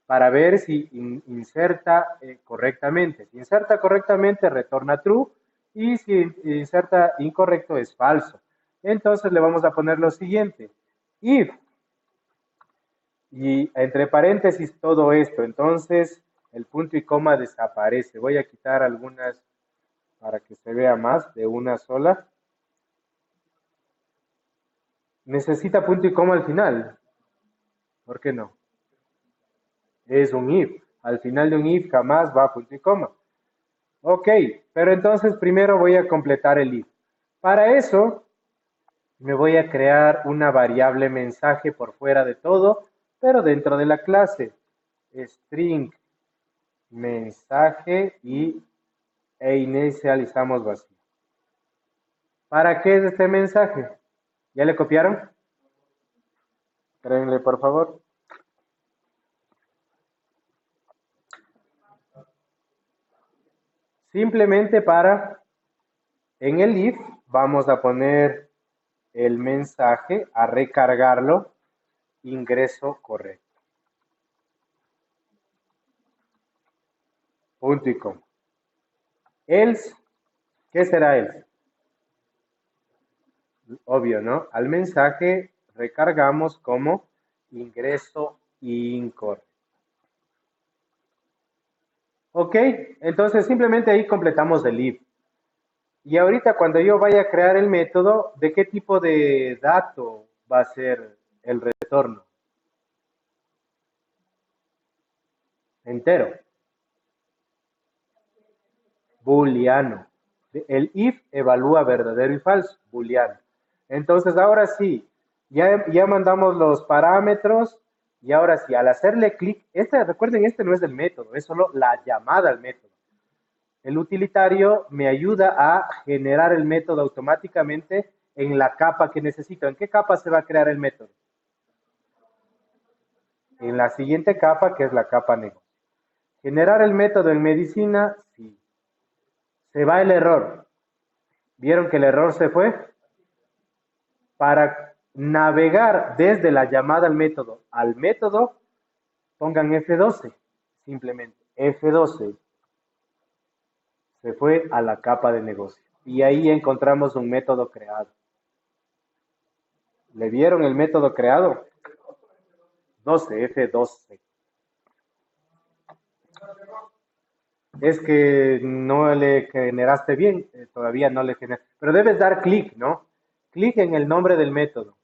para ver si inserta correctamente. Si inserta correctamente, retorna true, y si inserta incorrecto, es falso. Entonces le vamos a poner lo siguiente, if, y entre paréntesis todo esto. Entonces el punto y coma desaparece. Voy a quitar algunas para que se vea más de una sola. Necesita punto y coma al final. ¿Por qué no? Es un if. Al final de un if jamás va punto y coma. Ok, pero entonces primero voy a completar el if. Para eso me voy a crear una variable mensaje por fuera de todo, pero dentro de la clase. String mensaje e inicializamos vacío. ¿Para qué es este mensaje? ¿Ya le copiaron? Créenle, por favor. Simplemente para, en el if, vamos a poner el mensaje, a recargarlo, ingreso correcto. Punto y coma. Else, ¿qué será else? Obvio, ¿no? Al mensaje recargamos como ingreso incorrecto. Ok, entonces simplemente ahí completamos el if. Y ahorita cuando yo vaya a crear el método, ¿de qué tipo de dato va a ser el retorno? Entero. Booleano. El if evalúa verdadero y falso, booleano. Entonces ahora sí, ya mandamos los parámetros y ahora sí, al hacerle clic, recuerden, este no es el método, es solo la llamada al método. El utilitario me ayuda a generar el método automáticamente en la capa que necesito. ¿En qué capa se va a crear el método? en la siguiente capa, que es la capa negocio. Generar el método en medicina, sí. Se va el error. ¿Vieron que el error se fue? Para navegar desde la llamada al método, pongan F12, simplemente F12. Se fue a la capa de negocio. Y ahí encontramos un método creado. ¿Le vieron el método creado? 12, F12. Es que no le generaste bien, todavía no le generaste. Pero debes dar clic, ¿no? Clic en el nombre del método.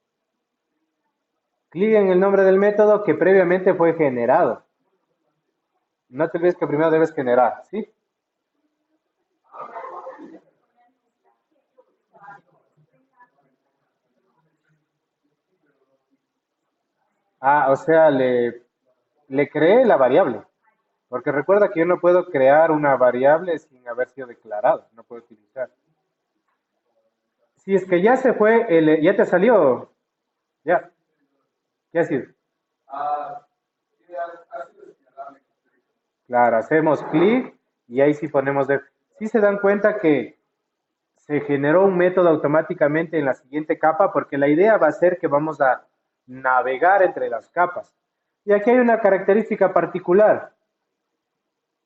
Clic en el nombre del método que previamente fue generado. No te olvides que primero debes generar, ¿sí? Ah, o sea, le creé la variable. Porque recuerda que yo no puedo crear una variable sin haber sido declarada. No puedo utilizar. Si es que ya se fue, ya te salió. Ya. ¿Qué ha sido? Claro, hacemos clic y ahí sí ponemos de... Sí se dan cuenta que se generó un método automáticamente en la siguiente capa porque la idea va a ser que vamos a navegar entre las capas. Y aquí hay una característica particular.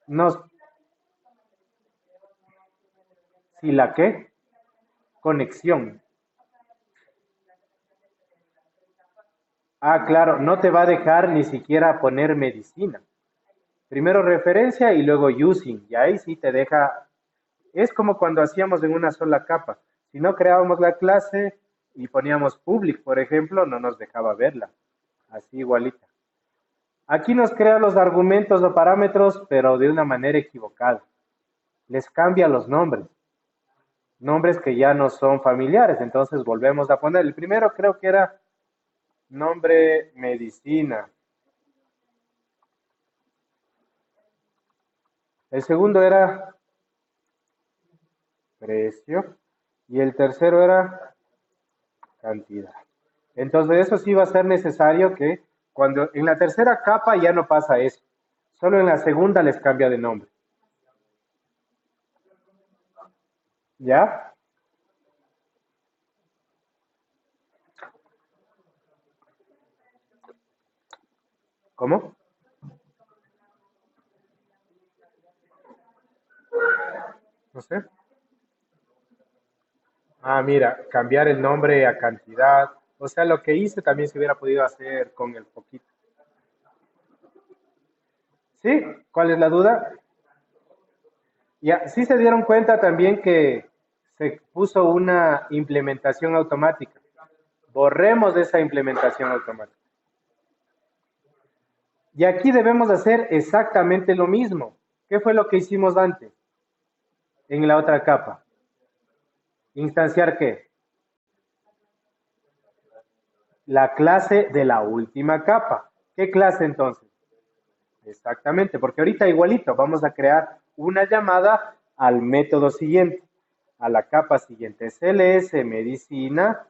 Nos, si la qué, conexión. Ah, claro, no te va a dejar ni siquiera poner medicina. Primero referencia y luego using. Y ahí sí te deja. Es como cuando hacíamos en una sola capa. Si no creábamos la clase y poníamos public, por ejemplo, no nos dejaba verla. Así igualita. Aquí nos crea los argumentos o parámetros, pero de una manera equivocada. Les cambia los nombres. Nombres que ya no son familiares. Entonces volvemos a poner. El primero creo que era nombre medicina. El segundo era precio. Y el tercero era cantidad. Entonces eso sí va a ser necesario que cuando en la tercera capa ya no pasa eso. Solo en la segunda les cambia de nombre. ¿Ya? ¿Cómo? No sé. Ah, mira, cambiar el nombre a cantidad. O sea, lo que hice también se hubiera podido hacer con el poquito. ¿Sí? ¿Cuál es la duda? Ya, sí se dieron cuenta también que se puso una implementación automática. Borremos esa implementación automática. Y aquí debemos hacer exactamente lo mismo. ¿Qué fue lo que hicimos antes en la otra capa? ¿Instanciar qué? La clase de la última capa. ¿Qué clase entonces? Exactamente, porque ahorita igualito vamos a crear una llamada al método siguiente, a la capa siguiente, CLS medicina.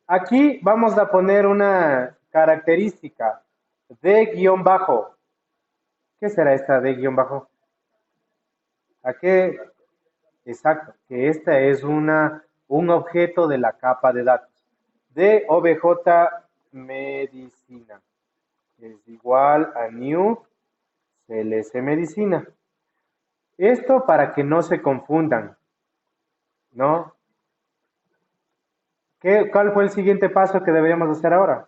Aquí vamos a poner una característica de guión bajo. ¿Qué será esta de guión bajo? ¿A qué? Exacto, que esta es un objeto de la capa de datos de OBJ medicina. Es igual a new CLS medicina. Esto para que no se confundan, ¿no? ¿Cuál fue el siguiente paso que deberíamos hacer ahora?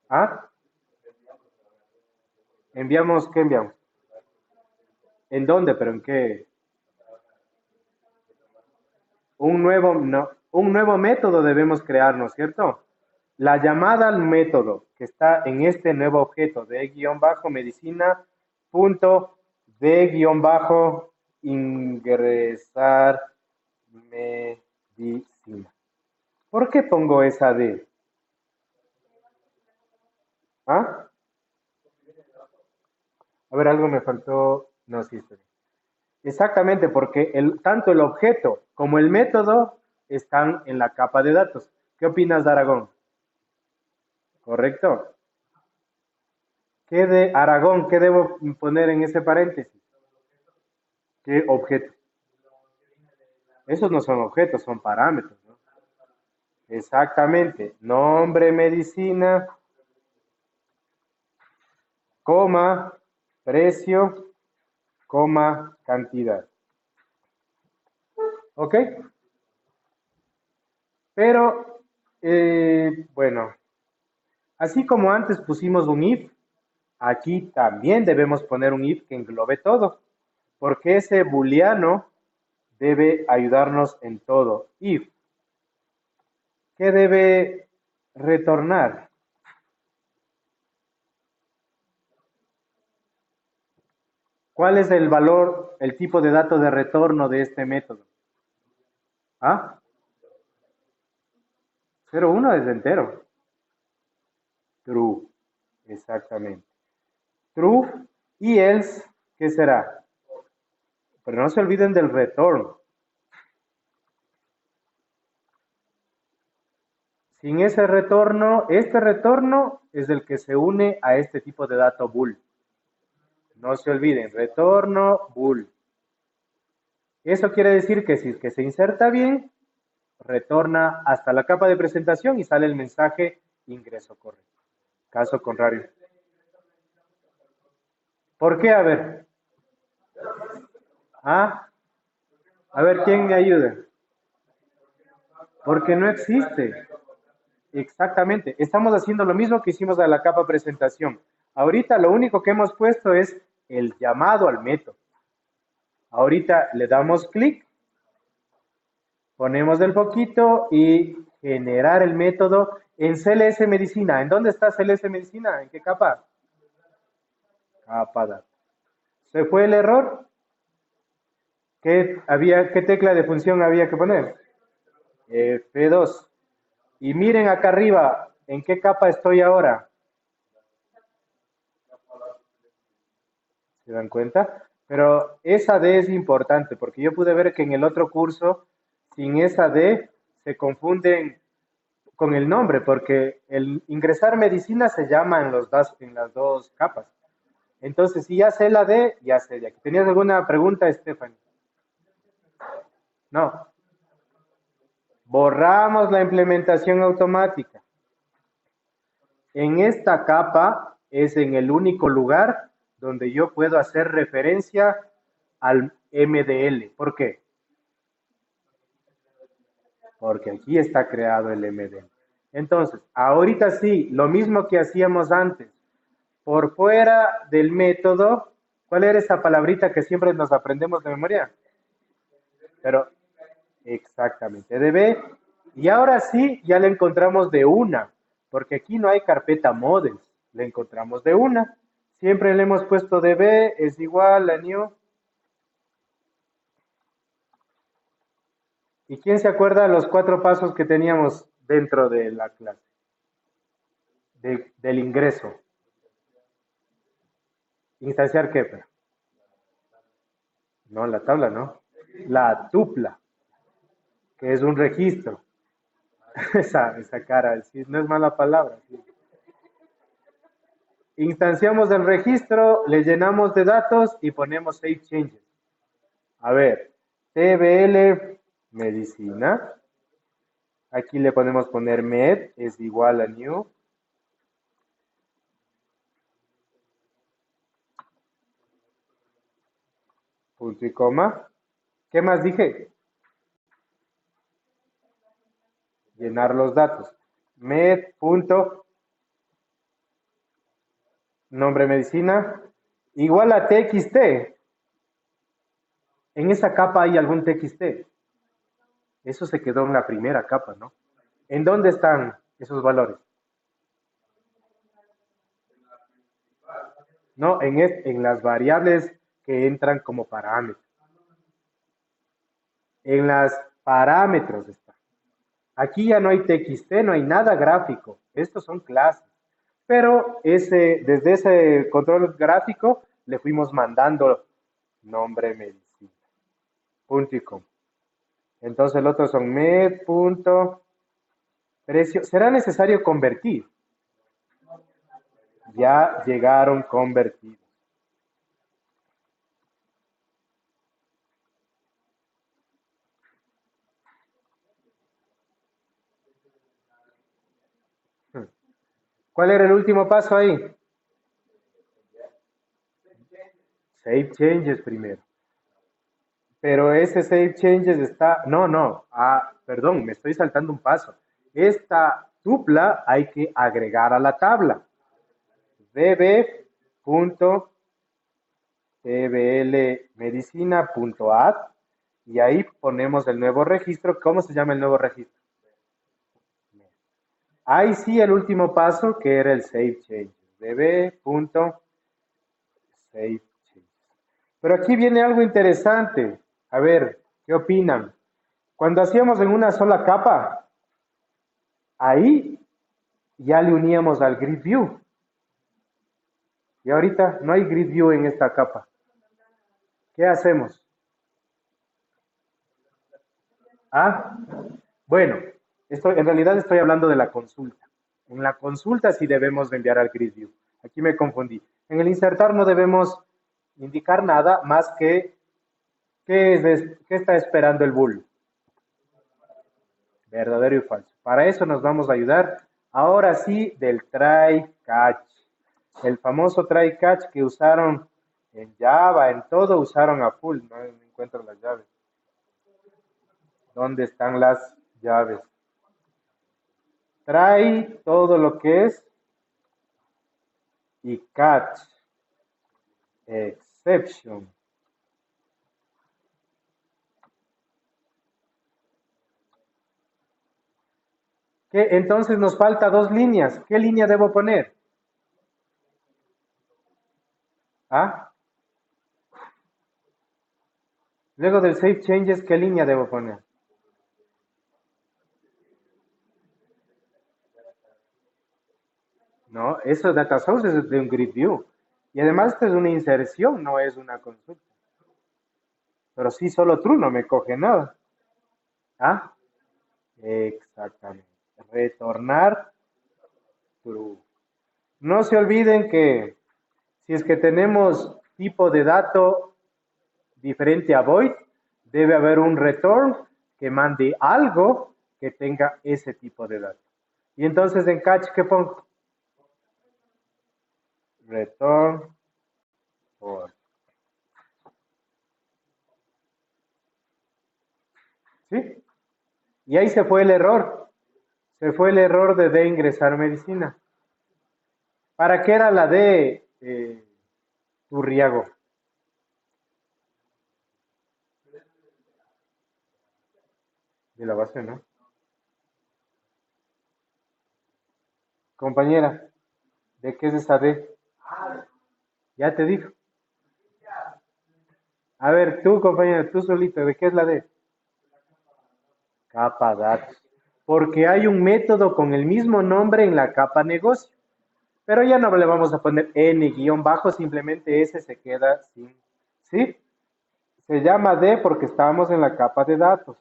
¿Ah? ¿Enviamos? ¿Qué enviamos? ¿En dónde? ¿Pero en qué? No, un nuevo método debemos crear, ¿no es cierto? La llamada al método que está en este nuevo objeto de guión bajo medicina punto de guión bajo ingresar medicina. ¿Por qué pongo esa D? ¿Ah? A ver, algo me faltó. No, sí, espera. Exactamente, porque tanto el objeto como el método están en la capa de datos. ¿Qué opinas, Aragón? ¿Correcto? ¿Qué de Aragón? ¿Qué debo poner en ese paréntesis? ¿Qué objeto? Esos no son objetos, son parámetros, ¿no? Exactamente. Nombre, medicina, coma, precio, coma, cantidad. ¿Ok? Pero, bueno, así como antes pusimos un if, aquí también debemos poner un if que englobe todo, porque ese booleano debe ayudarnos en todo. If, ¿qué debe retornar? ¿Cuál es el valor, el tipo de dato de retorno de este método? ¿Ah? 0,1 es entero. True, exactamente. True y else, ¿qué será? Pero no se olviden del return. Sin ese retorno, este retorno es el que se une a este tipo de dato bool. No se olviden, retorno bool. Eso quiere decir que si es que se inserta bien, retorna hasta la capa de presentación y sale el mensaje ingreso correcto. Caso contrario. ¿Por qué? A ver. ¿Ah? A ver, ¿quién me ayuda? Porque no existe. Exactamente. Estamos haciendo lo mismo que hicimos a la capa presentación. Ahorita lo único que hemos puesto es el llamado al método. Ahorita le damos clic, ponemos el foquito y generar el método en CLS Medicina. ¿En dónde está CLS Medicina? ¿En qué capa? Capa data. ¿Se fue el error? ¿Qué tecla de función había que poner? F2. Y miren acá arriba, ¿en qué capa estoy ahora? ¿Se dan cuenta? Pero esa D es importante porque yo pude ver que en el otro curso, sin esa D, se confunden con el nombre, porque el ingresar medicina se llama en las dos capas. Entonces, si ya sé la D, ya sé de aquí. ¿Tenías alguna pregunta, Stephanie? No. Borramos la implementación automática. En esta capa es en el único lugar donde yo puedo hacer referencia al MDL. ¿Por qué? Porque aquí está creado el MDL. Entonces, ahorita sí, lo mismo que hacíamos antes. Por fuera del método, ¿cuál era esa palabrita que siempre nos aprendemos de memoria? Pero, exactamente, DB. Y ahora sí, ya le encontramos de una, porque aquí no hay carpeta models, le encontramos de una. Siempre le hemos puesto DB es igual a new. ¿Y quién se acuerda de los 4 pasos que teníamos dentro de la clase? Del ingreso. ¿Instanciar qué? No, la tabla no. La tupla, que es un registro. esa cara, sí, no es mala palabra. Sí. Instanciamos el registro, le llenamos de datos y ponemos Save Changes. A ver, TBL medicina. Aquí le podemos poner med, es igual a new. Punto y coma. ¿Qué más dije? Llenar los datos. Med, punto, nombre medicina, igual a TXT. En esa capa hay algún TXT. Eso se quedó en la primera capa, ¿no? ¿En dónde están esos valores? No, en las variables que entran como parámetros. En las parámetros está. Aquí ya no hay TXT, no hay nada gráfico. Estos son clases. Pero desde ese control gráfico le fuimos mandando nombre medicina. Punto y coma. Entonces el otro son med, punto, precio. ¿Será necesario convertir? Ya llegaron convertidos. ¿Cuál era el último paso ahí? Save changes primero. Pero ese save changes está... No, no. Perdón, me estoy saltando un paso. Esta tupla hay que agregar a la tabla. db.tblmedicina.add y ahí ponemos el nuevo registro. ¿Cómo se llama el nuevo registro? Ahí sí el último paso que era el save changes. db.save changes. Pero aquí viene algo interesante. A ver, ¿qué opinan? Cuando hacíamos en una sola capa, ahí ya le uníamos al grid view. Y ahorita no hay grid view en esta capa. ¿Qué hacemos? Bueno, en realidad estoy hablando de la consulta. En la consulta sí debemos de enviar al grid view. Aquí me confundí. En el insertar no debemos indicar nada más que qué está esperando el bool. Verdadero y falso. Para eso nos vamos a ayudar ahora sí del try catch. El famoso try catch que usaron en Java, en todo usaron a full. No encuentro las llaves. ¿Dónde están las llaves? Try todo lo que es y catch exception. Entonces nos falta dos líneas. ¿Qué línea debo poner? Luego del save changes, ¿qué línea debo poner? No, eso data source es de un grid view. Y además esto es una inserción, no es una consulta. Pero sí, solo true no me coge nada. Exactamente. Retornar true. No se olviden que si es que tenemos tipo de dato diferente a void, debe haber un return que mande algo que tenga ese tipo de dato. Y entonces en catch, ¿qué pongo? Return for. ¿Sí? Y ahí se fue el error. Se fue el error de ingresar medicina. ¿Para qué era la de Turriago? De la base, ¿no? Compañera, ¿de qué es esa D? Ya te dijo. A ver, tú, compañera, tú solito, ¿de qué es la D? Capa datos. Porque hay un método con el mismo nombre en la capa negocio. Pero ya no le vamos a poner n guión bajo, simplemente ese se queda sin. ¿Sí? Se llama D porque estábamos en la capa de datos.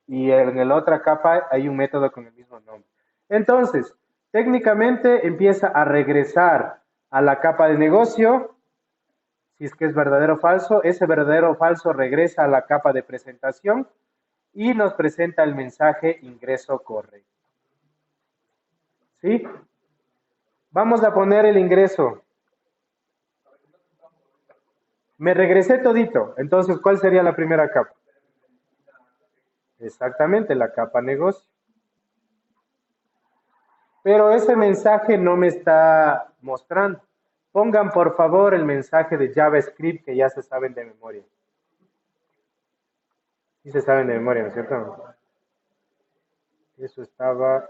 Y en la otra capa hay un método con el mismo nombre. Entonces, técnicamente empieza a regresar a la capa de negocio. Si es que es verdadero o falso, ese verdadero o falso regresa a la capa de presentación y nos presenta el mensaje ingreso correcto. ¿Sí? Vamos a poner el ingreso. Me regresé todito. Entonces, ¿cuál sería la primera capa? Exactamente, la capa negocio. Pero ese mensaje no me está mostrando. Pongan por favor el mensaje de JavaScript que ya se saben de memoria. Sí se saben de memoria, ¿no es cierto? Eso estaba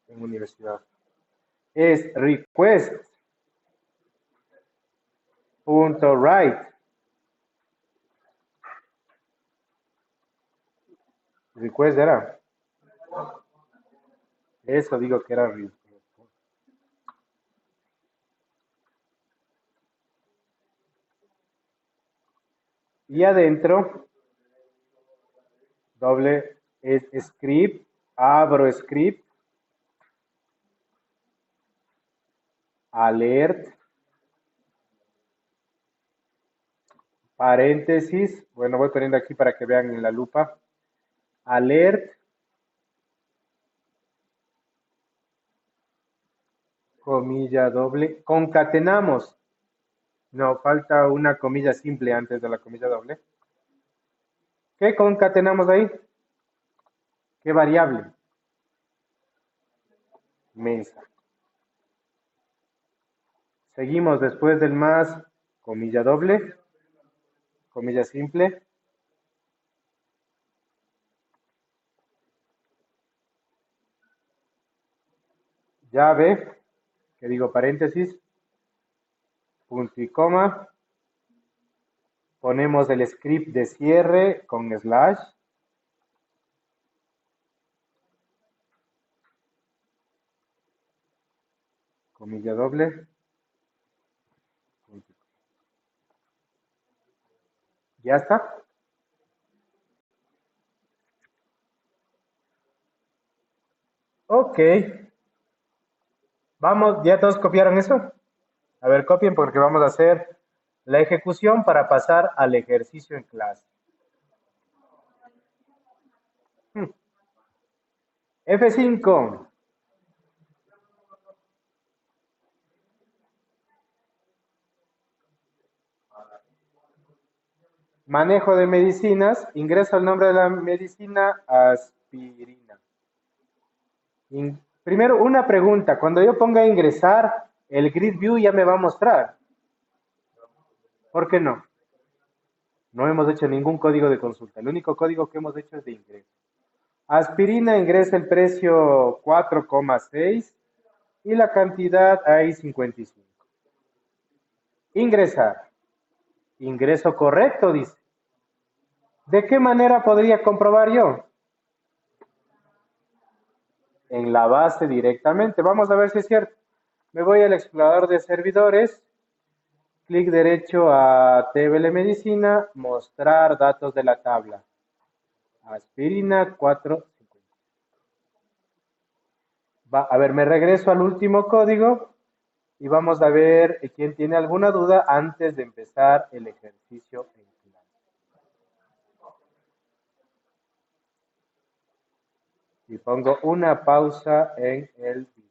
en universidad. Es request.write. Request era. Eso digo que era request. Y adentro, doble es script, abro script. alert, paréntesis, bueno, voy poniendo aquí para que vean en la lupa, alert, comilla doble, concatenamos, no, falta una comilla simple antes de la comilla doble. ¿Qué concatenamos ahí? ¿Qué variable? Mesa. Seguimos después del más, comilla doble, comilla simple, llave, que digo paréntesis, punto y coma, ponemos el script de cierre con slash, comilla doble, punto. ¿Ya está? Ok. Vamos, ¿ya todos copiaron eso? A ver, copien porque vamos a hacer la ejecución para pasar al ejercicio en clase. F5. Manejo de medicinas. Ingreso el nombre de la medicina, aspirina. Primero, una pregunta. Cuando yo ponga ingresar, el grid view ya me va a mostrar. ¿Por qué no? No hemos hecho ningún código de consulta. El único código que hemos hecho es de ingreso. Aspirina ingresa el precio 4,6 y la cantidad hay 55. Ingresar. Ingreso correcto, dice. ¿De qué manera podría comprobar yo? En la base directamente. Vamos a ver si es cierto. Me voy al explorador de servidores, clic derecho a TBL Medicina, mostrar datos de la tabla. Aspirina 4. A ver, me regreso al último código y vamos a ver quién tiene alguna duda antes de empezar el ejercicio en clase. Y pongo una pausa en el video.